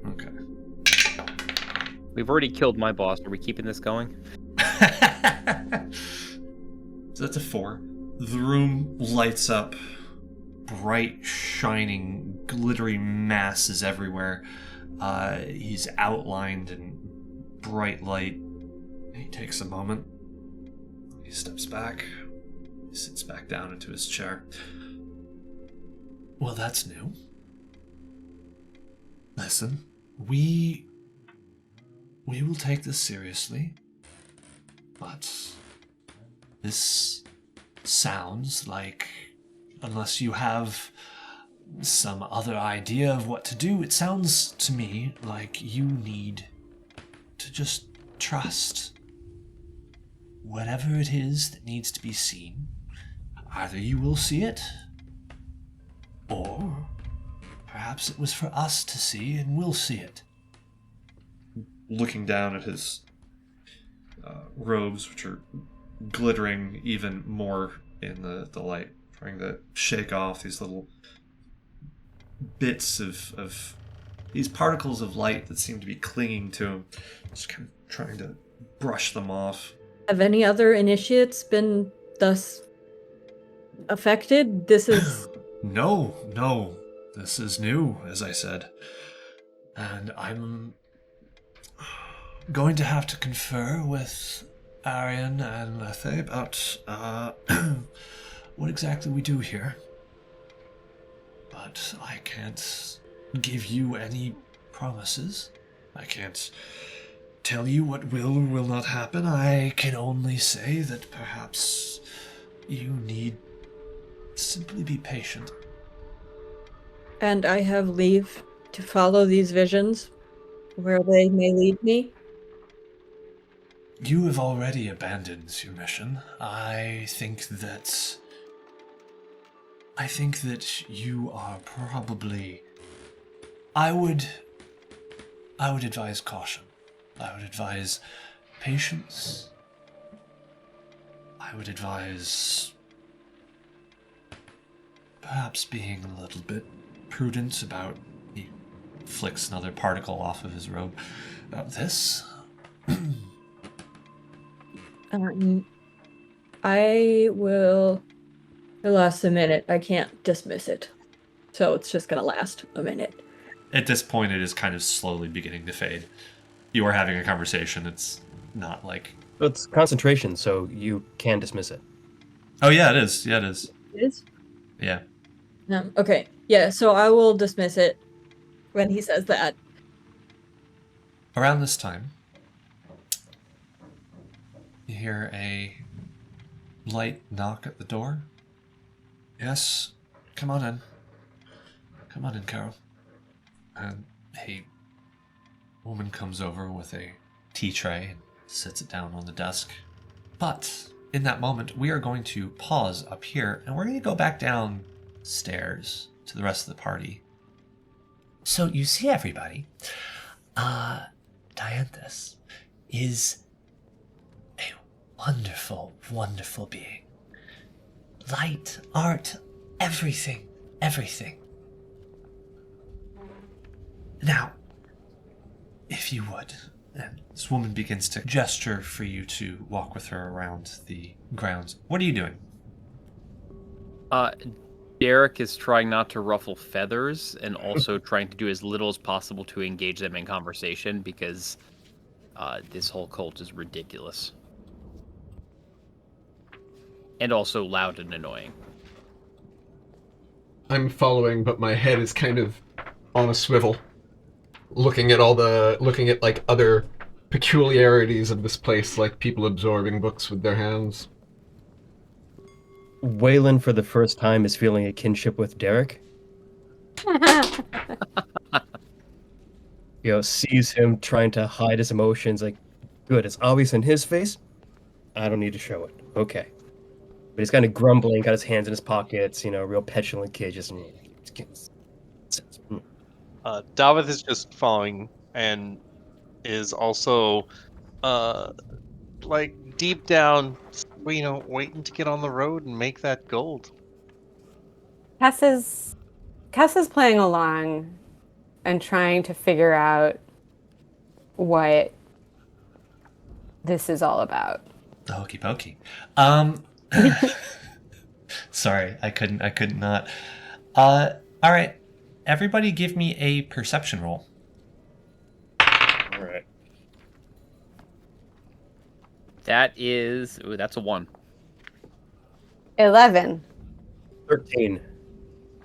Okay. We've already killed my boss. Are we keeping this going? So that's a 4. The room lights up. Bright, shining, glittery masses everywhere. He's outlined in bright light. He takes a moment. He steps back. He sits back down into his chair. Well, that's new. Listen, we will take this seriously, but this sounds like, unless you have some other idea of what to do, it sounds to me like you need to just trust whatever it is that needs to be seen. Either you will see it, or perhaps it was for us to see and we'll see it. Looking down at his robes, which are glittering even more in the light, trying to shake off these little bits of these particles of light that seem to be clinging to him, just kind of trying to brush them off. Have any other initiates been thus affected? This is... No. This is new, as I said. And I'm going to have to confer with Arian and Lethe about what exactly we do here. But I can't give you any promises. I can't tell you what will or will not happen. I can only say that perhaps you need simply be patient. And I have leave to follow these visions where they may lead me. You have already abandoned your mission. I think that you are probably... I would advise caution. I would advise patience. I would advise perhaps being a little bit prudent about... He flicks another particle off of his robe. About this. I will. It lasts a minute. I can't dismiss it. So it's just going to last a minute. At this point, it is kind of slowly beginning to fade. You are having a conversation. It's not like... It's concentration, so you can dismiss it. Oh, yeah, it is. Yeah, it is. It is? Yeah. Okay. Yeah, so I will dismiss it when he says that. Around this time, you hear a light knock at the door. Yes, come on in. Come on in, Carol. And a woman comes over with a tea tray and sits it down on the desk. But in that moment, we are going to pause up here, and we're going to go back downstairs to the rest of the party. So you see, everybody, Dianthus is a wonderful, wonderful being. Light, art, everything. Now, if you would, and this woman begins to gesture for you to walk with her around the grounds. What are you doing? Derek is trying not to ruffle feathers and also trying to do as little as possible to engage them in conversation because this whole cult is ridiculous. And also loud and annoying. I'm following, but my head is kind of on a swivel, looking at like other peculiarities of this place, like people absorbing books with their hands. Wayland, for the first time, is feeling a kinship with Derek. Sees him trying to hide his emotions. Like, good, it's obvious in his face. I don't need to show it. Okay. But he's kind of grumbling, got his hands in his pockets, real petulant kid, just... Davith is just following and is also, deep down, waiting to get on the road and make that gold. Cass is playing along and trying to figure out what this is all about. Hokey pokey. Sorry, I could not. All right, everybody give me a perception roll. All right. That's a 1. 11. 13.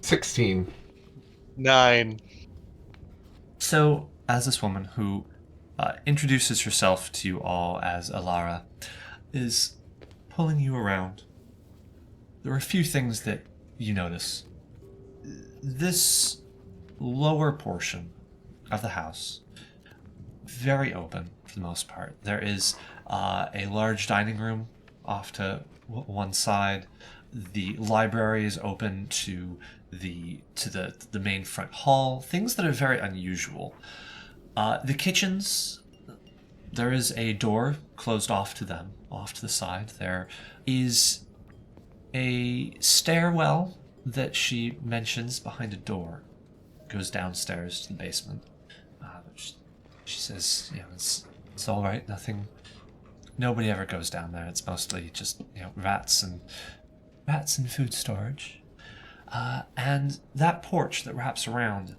16. 9. So, as this woman who introduces herself to you all as Alara is pulling you around, there are a few things that you notice. This lower portion of the house, very open for the most part. There is a large dining room off to one side. The library is open to the main front hall. Things that are very unusual. The kitchens, there is a door closed off to them, off to the side. There is a stairwell that she mentions behind a door. Goes downstairs to the basement. She says, it's all right. Nothing. Nobody ever goes down there. It's mostly just rats and food storage. And that porch that wraps around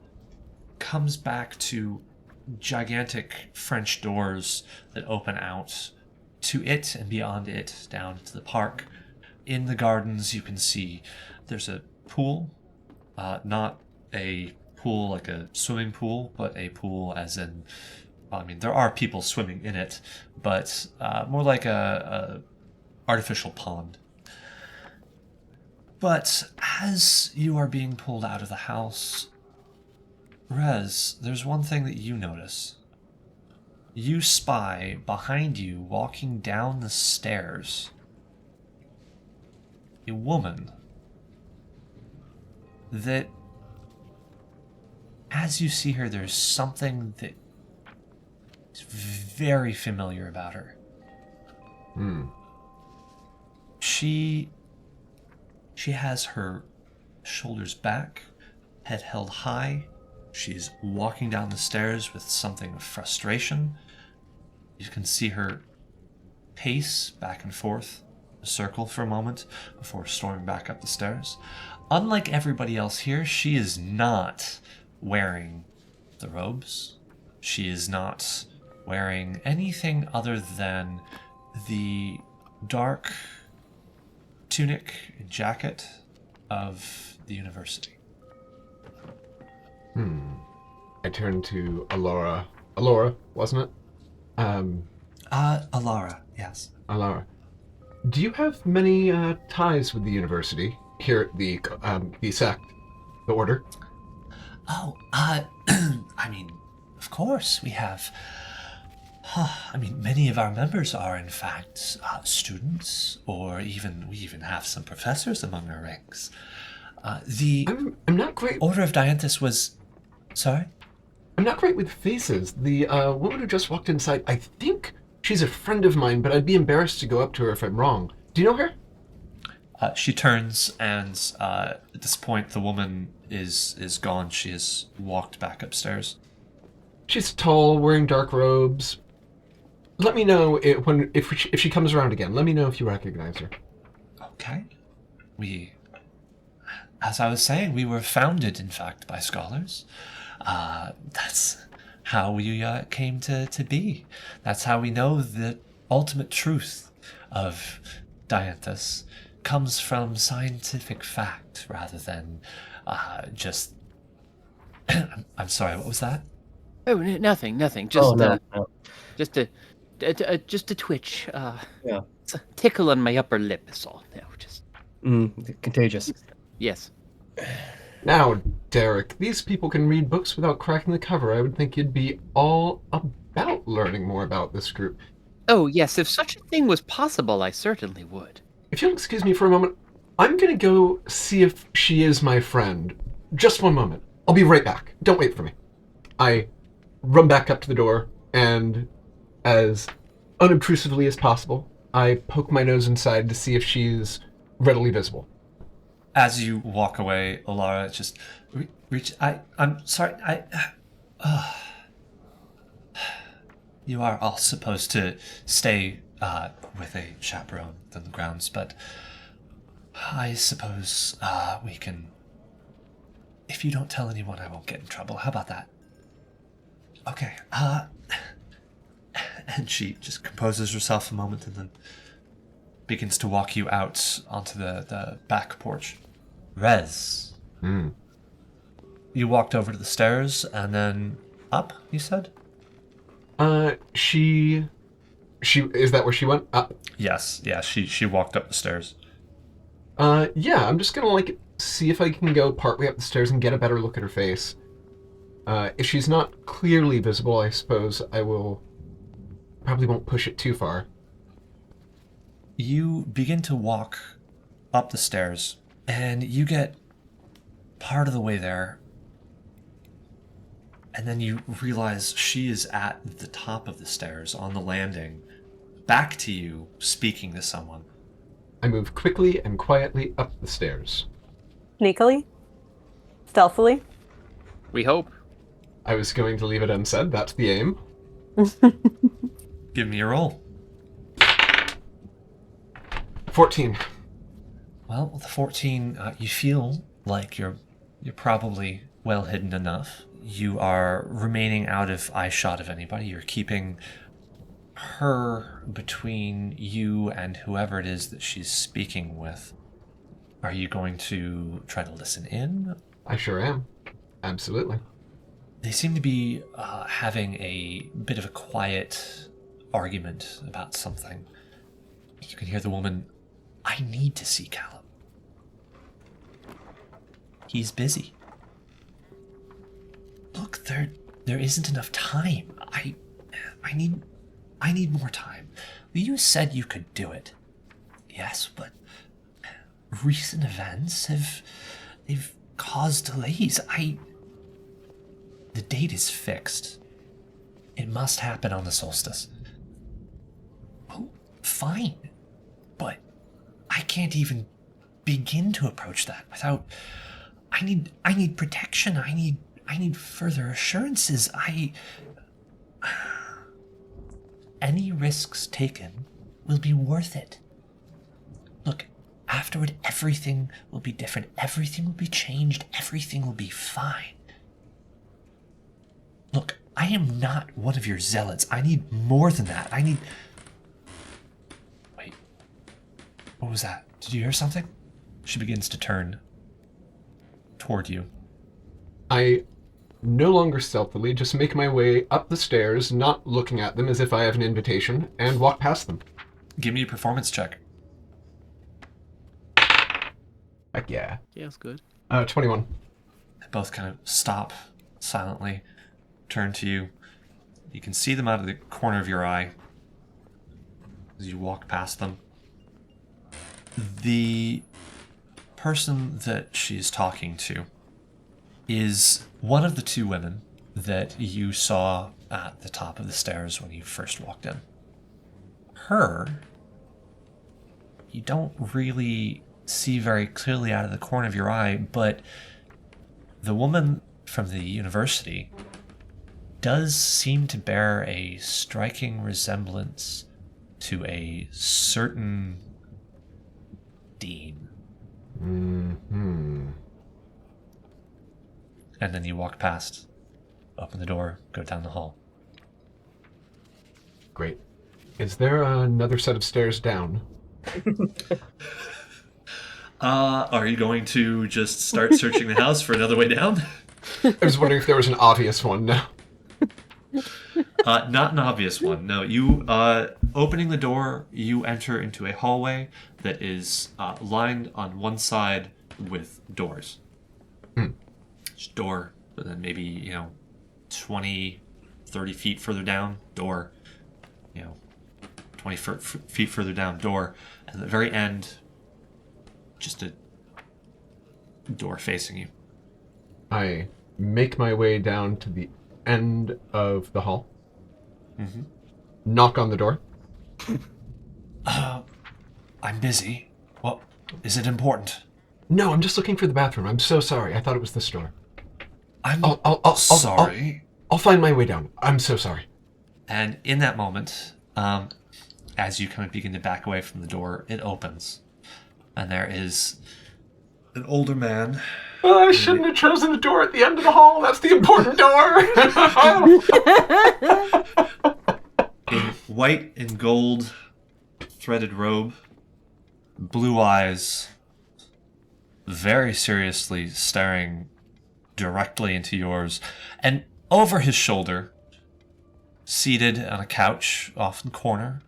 comes back to gigantic French doors that open out to it and beyond it down to the park. In the gardens, you can see there's a pool, not a pool like a swimming pool, but a pool as in, I mean, there are people swimming in it, but more like a artificial pond. But as you are being pulled out of the house, Rez, there's one thing that you notice. You spy behind you, walking down the stairs, a woman that, as you see her, there's something that is very familiar about her. She has her shoulders back, head held high. She's walking down the stairs with something of frustration. You can see her pace back and forth, a circle for a moment, before storming back up the stairs. Unlike everybody else here, she is not wearing the robes. She is not wearing anything other than the dark tunic and jacket of the university. I turned to Alora. Alora, wasn't it? Alara, yes. Alora. Do you have many ties with the university here at the sect, the Order? Oh, I mean, of course we have. I mean, many of our members are, in fact, students, or we even have some professors among our ranks. I'm not great. Order of Dianthus was... Sorry? I'm not great with faces. The woman who just walked inside, I think she's a friend of mine, but I'd be embarrassed to go up to her if I'm wrong. Do you know her? She turns, and at this point, the woman is gone. She has walked back upstairs. She's tall, wearing dark robes. Let me know if she comes around again. Let me know if you recognize her. Okay. As I was saying, we were founded, in fact, by scholars. That's how we came to be. That's how we know the ultimate truth of Dianthus comes from scientific fact rather than just... I'm sorry, what was that? Oh, nothing. Just no. just a twitch. Yeah. It's a tickle on my upper lip is all. No, just Contagious. yes. Now, Derek, these people can read books without cracking the cover. I would think you'd be all about learning more about this group. Oh, yes, if such a thing was possible, I certainly would. If you'll excuse me for a moment, I'm gonna go see if she is my friend. Just one moment. I'll be right back. Don't wait for me. I run back up to the door, and as unobtrusively as possible, I poke my nose inside to see if she's readily visible. As you walk away, Alara just reach. I'm sorry. You are all supposed to stay with a chaperone on the grounds, but I suppose we can. If you don't tell anyone, I won't get in trouble. How about that? Okay. And she just composes herself a moment and then begins to walk you out onto the back porch. Rez. You walked over to the stairs and then up, you said? She is that where she went? Up? Yes, yeah, she walked up the stairs. Yeah, I'm just gonna see if I can go partway up the stairs and get a better look at her face. If she's not clearly visible, I suppose I probably won't push it too far. You begin to walk up the stairs, and you get part of the way there, and then you realize she is at the top of the stairs on the landing, back to you, speaking to someone. I move quickly and quietly up the stairs. Sneakily? Stealthily? We hope. I was going to leave it unsaid. That's the aim. Give me a roll. 14. Well, with the 14, you feel like you're probably well hidden enough. You are remaining out of eyeshot of anybody. You're keeping her between you and whoever it is that she's speaking with. Are you going to try to listen in? I sure am. Absolutely. They seem to be having a bit of a quiet argument about something. You can hear the woman, I need to see Callum. He's busy. Look, there isn't enough time. I need more time. You said you could do it. Yes, but recent events they've caused delays. The date is fixed. It must happen on the solstice. Oh, fine. But I can't even begin to approach that without I need protection. I need further assurances. Any risks taken will be worth it. Look, afterward everything will be different. Everything will be changed. Everything will be fine. Look, I am not one of your zealots. I need more than that. Wait. What was that? Did you hear something? She begins to turn toward you. I no longer stealthily just make my way up the stairs, not looking at them as if I have an invitation, and walk past them. Give me a performance check. Heck yeah. Yeah, it's good. 21. They both kind of stop silently, turn to you. You can see them out of the corner of your eye as you walk past them. The person that she's talking to is one of the two women that you saw at the top of the stairs when you first walked in. Her, you don't really see very clearly out of the corner of your eye, but the woman from the university does seem to bear a striking resemblance to a certain dean. Mm-hmm. And then you walk past, open the door, go down the hall. Great. Is there another set of stairs down? Are you going to just start searching the house for another way down? I was wondering if there was an obvious one. No. Not an obvious one. No, you opening the door, you enter into a hallway that is lined on one side with doors. Each door, but then maybe 20, 30 feet further down, door. 20 feet further down, door, and at the very end, just a door facing you. I make my way down to the end of the hall. Mm-hmm. Knock on the door. I'm busy. Well, is it important? No, I'm just looking for the bathroom. I'm so sorry. I thought it was the store. I'm sorry. I'll find my way down. I'm so sorry. And in that moment, as you kind of begin to back away from the door, it opens. And there is an older man. I shouldn't have chosen the door at the end of the hall. That's the important door. In white and gold threaded robe, blue eyes, very seriously staring directly into yours, and over his shoulder, seated on a couch off in the corner,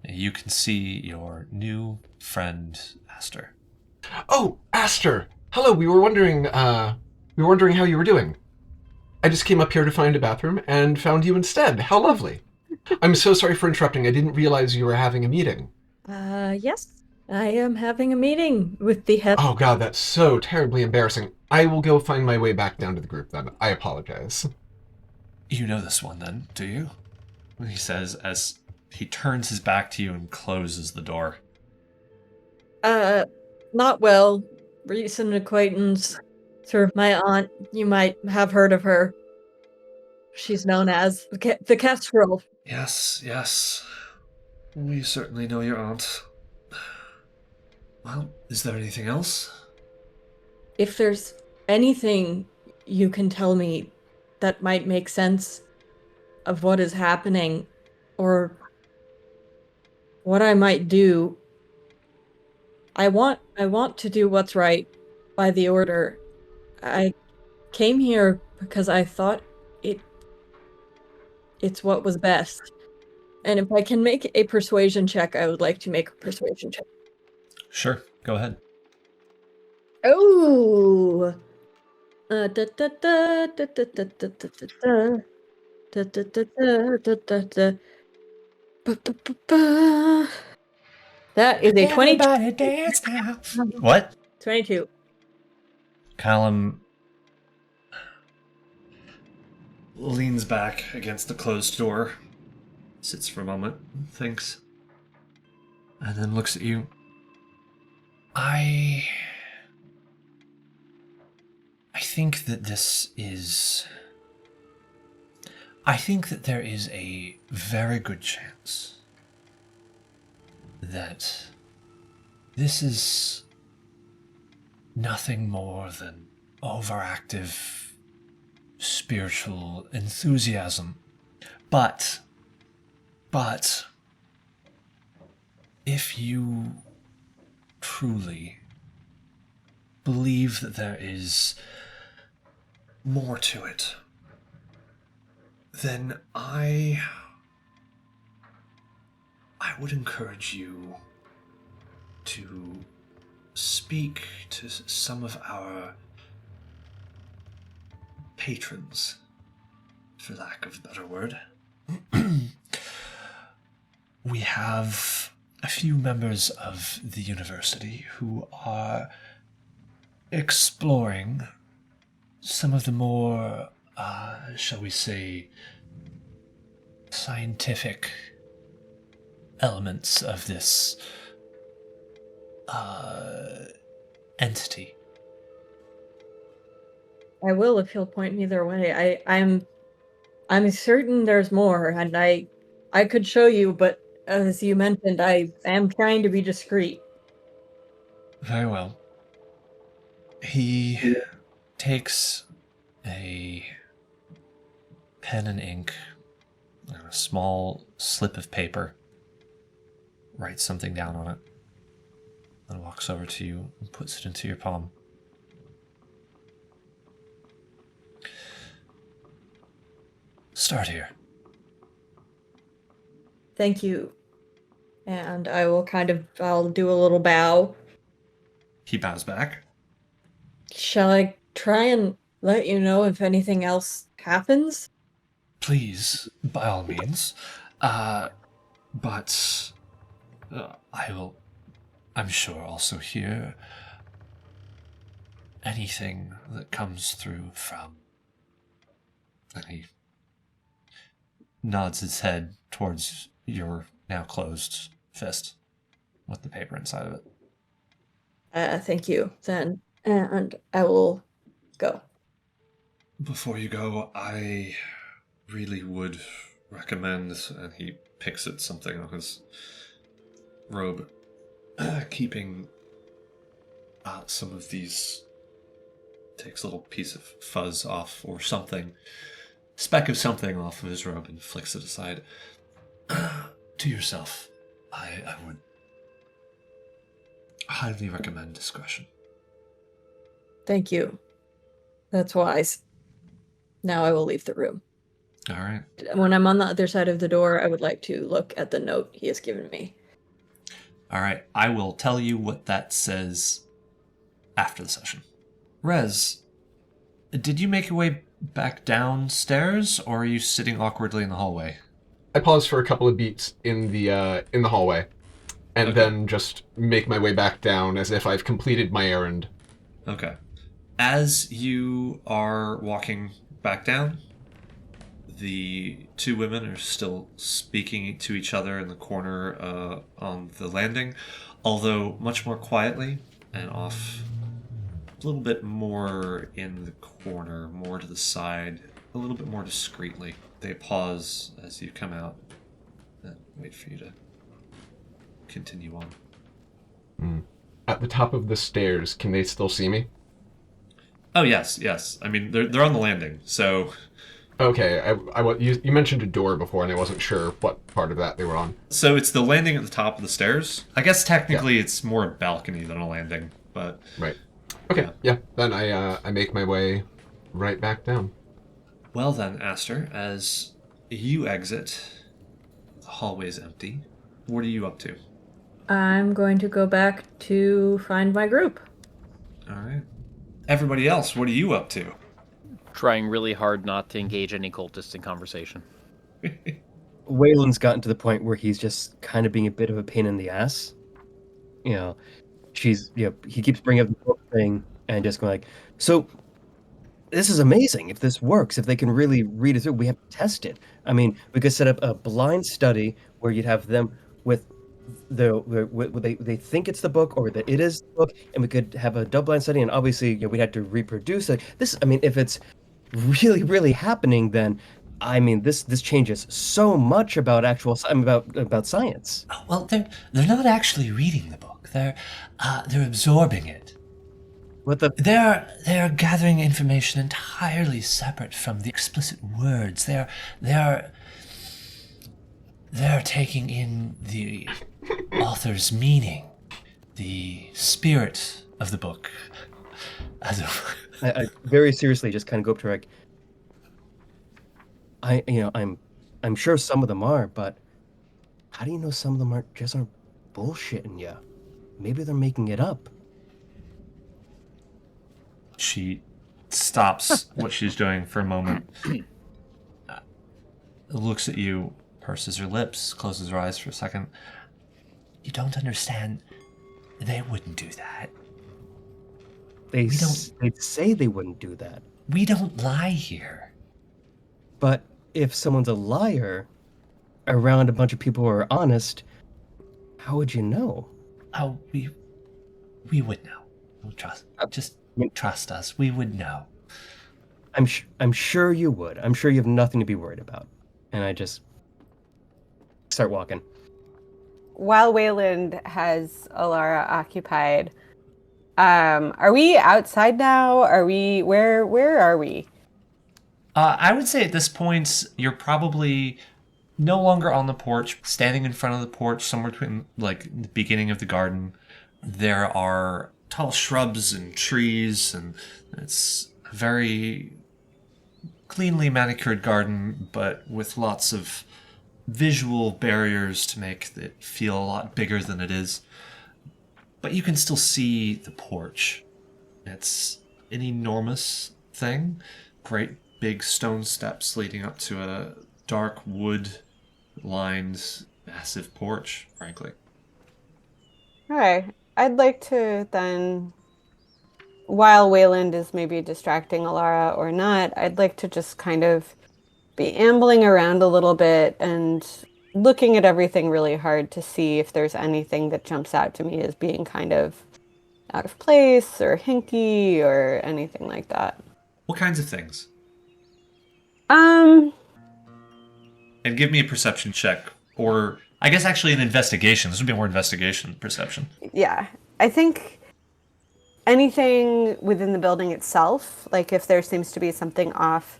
you can see your new friend, Aster. Oh, Aster. Hello, we were wondering how you were doing. I just came up here to find a bathroom and found you instead. How lovely. I'm so sorry for interrupting. I didn't realize you were having a meeting. Yes. I am having a meeting with the head. Oh god, that's so terribly embarrassing. I will go find my way back down to the group then. I apologize. You know this one then, do you? He says as he turns his back to you and closes the door. Not well. Recent acquaintance. Sir, my aunt. You might have heard of her. She's known as the Kestrel. Yes. We certainly know your aunt. Well, is there anything else? if there's anything you can tell me that might make sense of what is happening or what I might do, I want to do what's right by the order. I came here because I thought it it's what was best. And if I can make a persuasion check, I would like to make a persuasion check. Sure, go ahead. Oh. Da, da, da, da, da, da, da, da, da, da. Da, da, da, da, da, da, da. Ba, ba, ba, ba. That is a 22. Everybody dance now. What? 22. Callum leans back against the closed door, sits for a moment, thinks, and then looks at you. I think that there is a very good chance that this is nothing more than overactive spiritual enthusiasm. But if you truly believe that there is more to it, then I would encourage you to speak to some of our patrons, for lack of a better word. We have a few members of the university who are exploring some of the more, shall we say, scientific elements of this entity. I will if he'll point me their way. I'm certain there's more, and I could show you, but as you mentioned, I am trying to be discreet. Very well. He takes a pen and ink and a small slip of paper, writes something down on it, and walks over to you and puts it into your palm. Start here. Thank you. And I will I'll do a little bow. He bows back. Shall I try and let you know if anything else happens? Please, by all means. But I will, I'm sure, also hear anything that comes through from... And he nods his head towards your now closed fist with the paper inside of it. Thank you, then. And I will go. Before you go, I really would recommend, and he picks at something on his robe, keeping some of these, takes a little piece of fuzz off or something, speck of something off of his robe and flicks it aside. To yourself, I would highly recommend discretion. Thank you. That's wise. Now I will leave the room. All right. When I'm on the other side of the door, I would like to look at the note he has given me. All right. I will tell you what that says after the session. Res, did you make your way back downstairs, or are you sitting awkwardly in the hallway? I pause for a couple of beats in the hallway, and then just make my way back down as if I've completed my errand. Okay. As you are walking back down, the two women are still speaking to each other in the corner on the landing, although much more quietly and off a little bit more in the corner, more to the side, a little bit more discreetly. They pause as you come out and wait for you to continue on. At the top of the stairs, can they still see me? Oh, yes, yes. I mean, they're on the landing, so... Okay, you mentioned a door before, and I wasn't sure what part of that they were on. So it's the landing at the top of the stairs. I guess Yeah, technically it's more a balcony than a landing, but... right. Okay, Yeah. yeah. Then I make my way right back down. Well then, Aster, as you exit, the hallway's empty. What are you up to? I'm going to go back to find my group. All right. Everybody else, what are you up to? Trying really hard not to engage any cultists in conversation. Wayland's gotten to the point where he's just kind of being a bit of a pain in the ass. You know, he keeps bringing up the book thing and just going like, so this is amazing. If this works, if they can really read it through, we have to test it. I mean, we could set up a blind study where you'd have them with they think it's the book or that it is the book, and we could have a double blind study, and obviously, we'd have to reproduce it. This, I mean, if it's really happening, then I mean, this changes so much about about science. Oh, well, they're not actually reading the book. They're absorbing it. What the? They're gathering information entirely separate from the explicit words. They're taking in the author's meaning, the spirit of the book. I very seriously just kind of go up to her like, I'm sure some of them are, but how do you know some of them aren't bullshitting you? Maybe they're making it up. She stops what she's doing for a moment, looks at you, purses her lips, closes her eyes for a second. You don't understand. They wouldn't do that. They'd say they wouldn't do that. We don't lie here. But if someone's a liar around a bunch of people who are honest, how would you know? Oh, we would know. Trust us. We would know. I'm sure you would. I'm sure you have nothing to be worried about. And I just start walking. While Wayland has Alara occupied, are we outside now? Where are we? I would say at this point, you're probably no longer on the porch, standing in front of the porch, somewhere between, like, the beginning of the garden. There are tall shrubs and trees, and it's a very cleanly manicured garden, but with lots of visual barriers to make it feel a lot bigger than it is. But you can still see the porch. It's an enormous thing. Great big stone steps leading up to a dark wood-lined massive porch, frankly. Alright, I'd like to then, while Wayland is maybe distracting Alara or not, I'd like to just kind of be ambling around a little bit and looking at everything really hard to see if there's anything that jumps out to me as being kind of out of place or hinky or anything like that. What kinds of things? Um, And give me a perception check, or I guess actually an investigation. This would be more investigation than perception. yeah, I think anything within the building itself, like if there seems to be something off.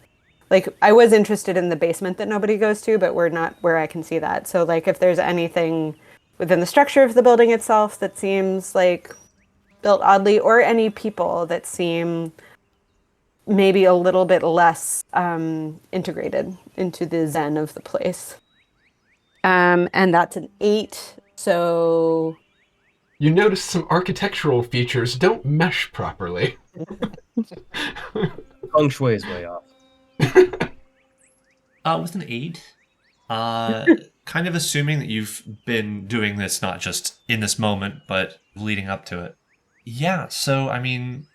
Like, I was interested in the basement that nobody goes to, but we're not where I can see that. So, like, if there's anything within the structure of the building itself that seems, like, built oddly, or any people that seem maybe a little bit less integrated into the zen of the place. And that's an 8, so... You notice some architectural features don't mesh properly. Feng Shui is way off. With an 8, kind of assuming that you've been doing this not just in this moment, but leading up to it. Yeah, so, I mean,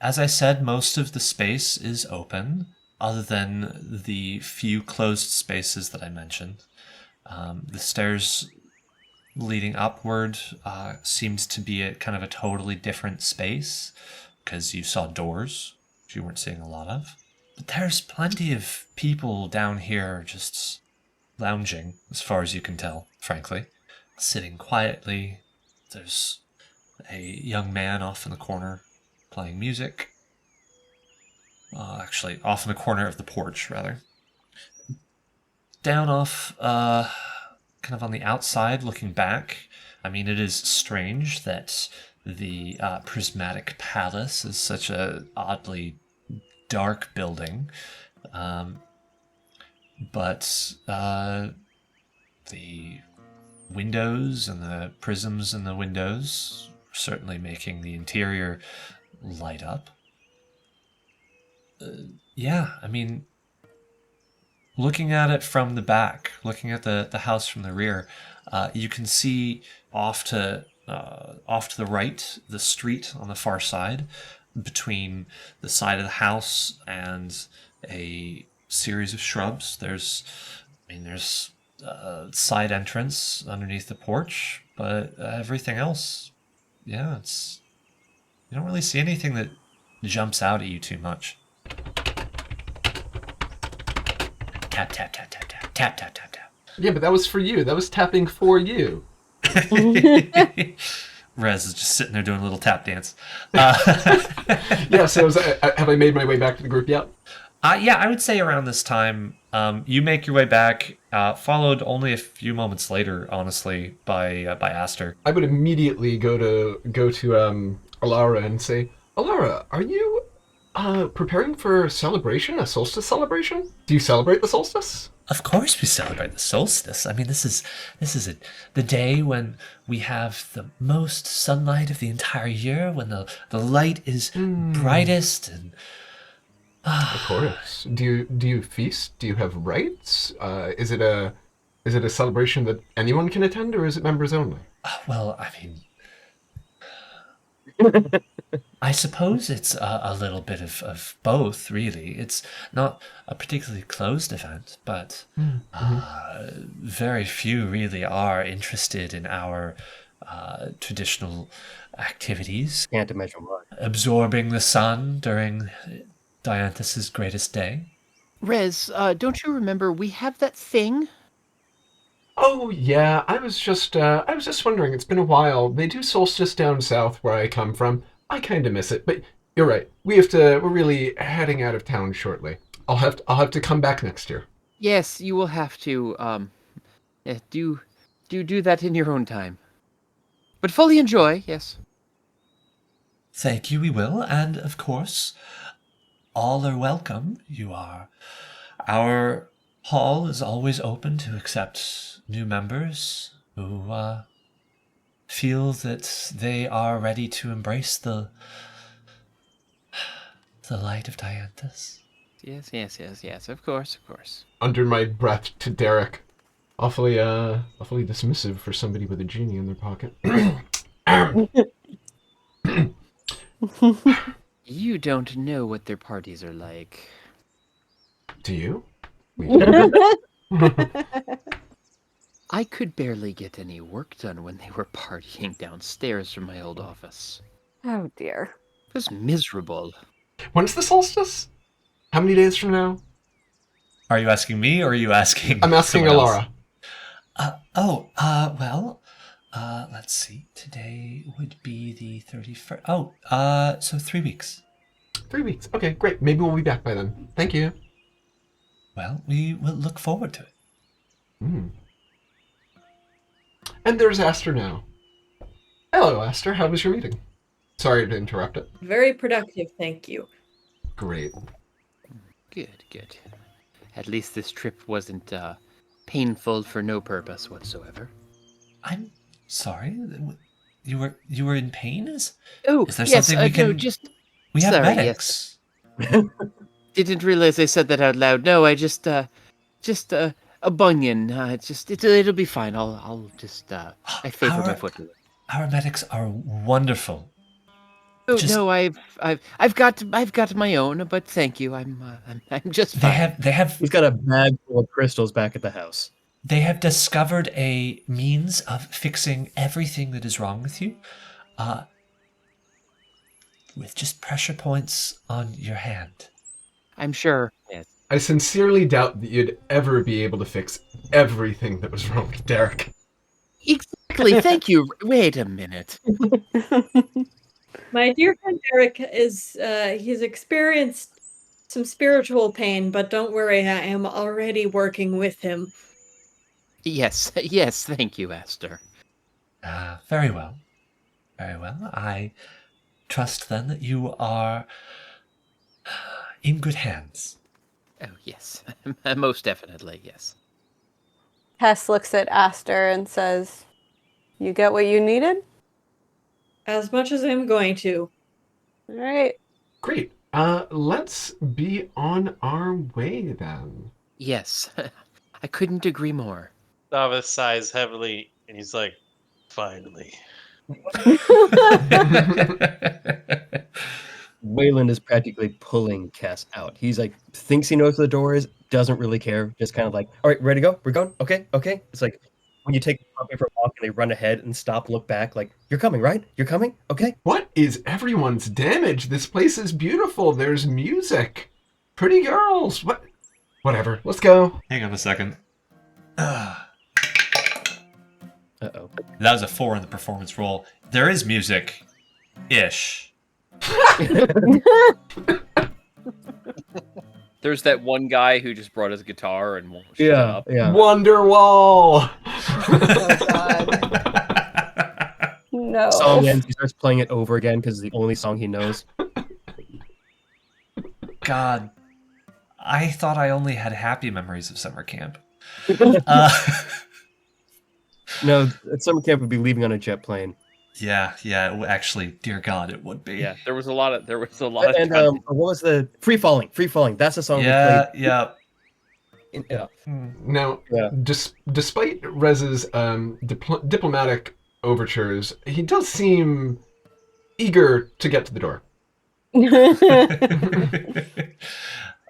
as I said, most of the space is open, other than the few closed spaces that I mentioned. The stairs leading upward seemed to be a kind of a totally different space, because you saw doors, which you weren't seeing a lot of. But there's plenty of people down here just lounging, as far as you can tell, frankly. Sitting quietly. There's a young man off in the corner playing music. actually off in the corner of the porch, rather. Down off, kind of on the outside, looking back, I mean, it is strange that the prismatic palace is such a oddly dark building, but the windows and the prisms in the windows are certainly making the interior light up. Yeah, I mean, looking at it from the back, looking at the house from the rear, you can see off to the right, the street on the far side, between the side of the house and a series of shrubs. There's a side entrance underneath the porch, but everything else, yeah, you don't really see anything that jumps out at you too much. Tap, tap, tap, tap, tap, tap, tap, tap, tap. Yeah, but that was for you. That was tapping for you. Rez is just sitting there doing a little tap dance. Yeah, so have I made my way back to the group yet? Yeah, I would say around this time, you make your way back, followed only a few moments later, honestly, by Aster. I would immediately go to Alara and say, Alara, are you preparing for a celebration, a solstice celebration? Do you celebrate the solstice? Of course we celebrate the solstice. I mean, this is the day when we have the most sunlight of the entire year, when the light is brightest and... Of course. Do you feast? Do you have rites? Is it a celebration that anyone can attend, or is it members only? Well, I mean... I suppose it's a little bit of both, really. It's not a particularly closed event, but very few really are interested in our traditional activities. Can't imagine why. Absorbing the sun during Dianthus's greatest day. Rez, don't you remember we have that thing? Oh yeah, I was just wondering. It's been a while. They do solstice down south where I come from. I kind of miss it, but you're right. We're really heading out of town shortly. I'll have to come back next year. Yes, you will have to. Do that in your own time, but fully enjoy. Yes. Thank you, we will, and of course, all are welcome. Our hall is always open to accept new members who feel that they are ready to embrace the light of Dianthus. Yes. Of course. Under my breath to Derek, awfully dismissive for somebody with a genie in their pocket. You don't know what their parties are like. Do you? I could barely get any work done when they were partying downstairs from my old office. Oh dear. It was miserable. When's the solstice? How many days from now? Are you asking me, or are you asking? I'm asking someone Alara. Well, let's see. Today would be the 31st. So 3 weeks. 3 weeks. Okay, great. Maybe we'll be back by then. Thank you. Well, we will look forward to it. And there's Aster now. Hello, Aster. How was your meeting? Sorry to interrupt it. Very productive, thank you. Great. Good. At least this trip wasn't painful for no purpose whatsoever. I'm sorry. You were in pain? Is Oh, there yes, something we can? no, just We have sorry, medics. didn't realize I said that out loud. No, I just a bunion. It'll be fine. I'll just I favor my foot with it. Our medics are wonderful. Oh Just- no, I've got my own, but thank you. I'm just They fine. have He's got a bag full of crystals back at the house. They have discovered a means of fixing everything that is wrong with you, with just pressure points on your hand. I'm sure. Yes. I sincerely doubt that you'd ever be able to fix everything that was wrong with Derek. Exactly. Thank you. Wait a minute. My dear friend Derek is he's experienced some spiritual pain, but don't worry, I am already working with him. Yes, yes, thank you, Aster. Very well. Very well. I trust then that you are in good hands. Oh, yes. Most definitely, yes. Tess looks at Aster and says, "You get what you needed?" As much as I'm going to. All right. Great. Let's be on our way then. Yes. I couldn't agree more. Davith sighs heavily, and he's like, "Finally." Wayland is practically pulling Cass out. He's like, thinks he knows where the door is, doesn't really care, just kind of like, all right, ready to go? We're going? Okay, okay. It's like when you take the puppy for a walk and they run ahead and stop, look back, like, you're coming, right? You're coming? Okay. What is everyone's damage? This place is beautiful. There's music. Pretty girls. What? Whatever. Let's go. Hang on a second. Uh-oh. That was a 4 in the performance roll. There is music. Ish. There's that one guy who just brought his guitar and won't shut Yeah, up. yeah. Wonderwall. Oh, God. No. Song ends, he starts playing it over again because it's the only song he knows. God, I thought I only had happy memories of summer camp. No, at summer camp would be leaving on a jet plane. Yeah, actually, dear God, it would be. Yeah, there was a lot of And content. what was the Free Falling? That's the song we Yeah, played. yeah. Yeah. Now, Yeah. despite Rez's diplomatic overtures, he does seem eager to get to the door.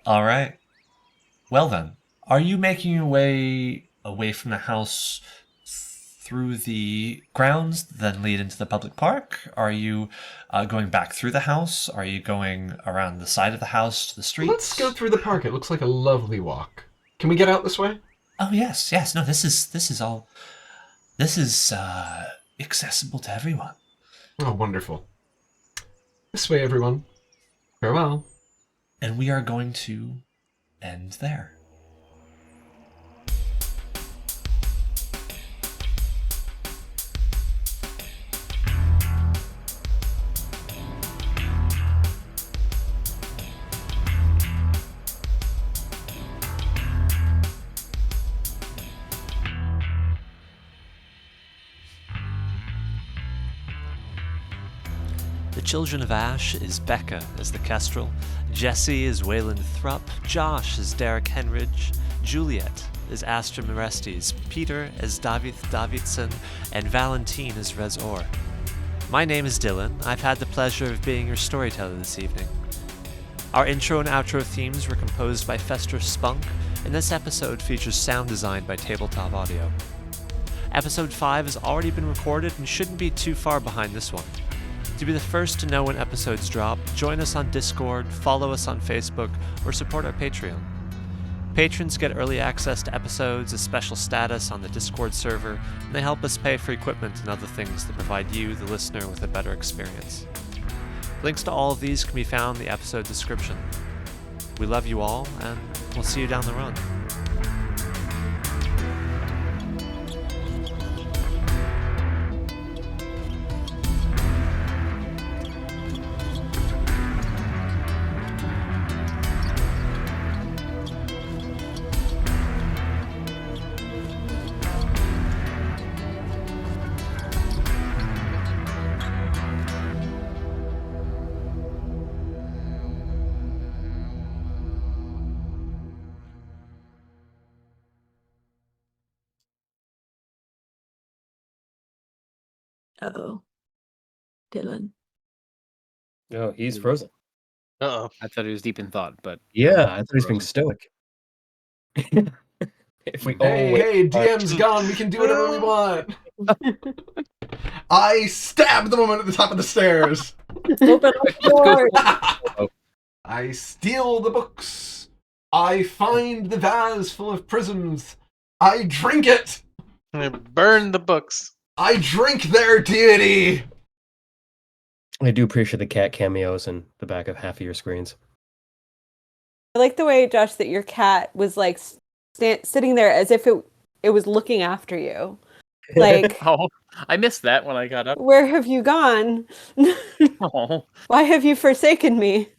All right. Well then, are you making your way away from the house through the grounds, then lead into the public park? Are you going back through the house? Are you going around the side of the house to the street? Let's go through the park. It looks like a lovely walk. Can we get out this way? Oh yes. No, this is all. This is accessible to everyone. Oh, wonderful. This way, everyone. Farewell. And we are going to end there. The Children of Ash is Becca as the Kestrel, Jesse is Wayland Thrupp, Josh is Derek Henridge, Juliet is Aster Morestes, Peter as David Davidson, and Valentine as Res Orr. My name is Dylan. I've had the pleasure of being your storyteller this evening. Our intro and outro themes were composed by Fester Spunk, and this episode features sound design by Tabletop Audio. Episode 5 has already been recorded and shouldn't be too far behind this one. To be the first to know when episodes drop, join us on Discord, follow us on Facebook, or support our Patreon. Patrons get early access to episodes, a special status on the Discord server, and they help us pay for equipment and other things that provide you, the listener, with a better experience. Links to all of these can be found in the episode description. We love you all, and we'll see you down the road. Uh-oh. Dylan. No, he's frozen. Uh-oh. I thought he was deep in thought, but Yeah, I thought he was being stoic. If we Hey, DM's gone. We can do whatever we want. I stab the woman at the top of the stairs. Open up doors. I steal the books. I find the vase full of prisms. I drink it. Burn the books. I drink their deity. I do appreciate the cat cameos in the back of half of your screens. I like the way, Josh, that your cat was like sitting there as if it was looking after you. Like, Oh, I missed that when I got up. where have you gone? Oh, Why have you forsaken me?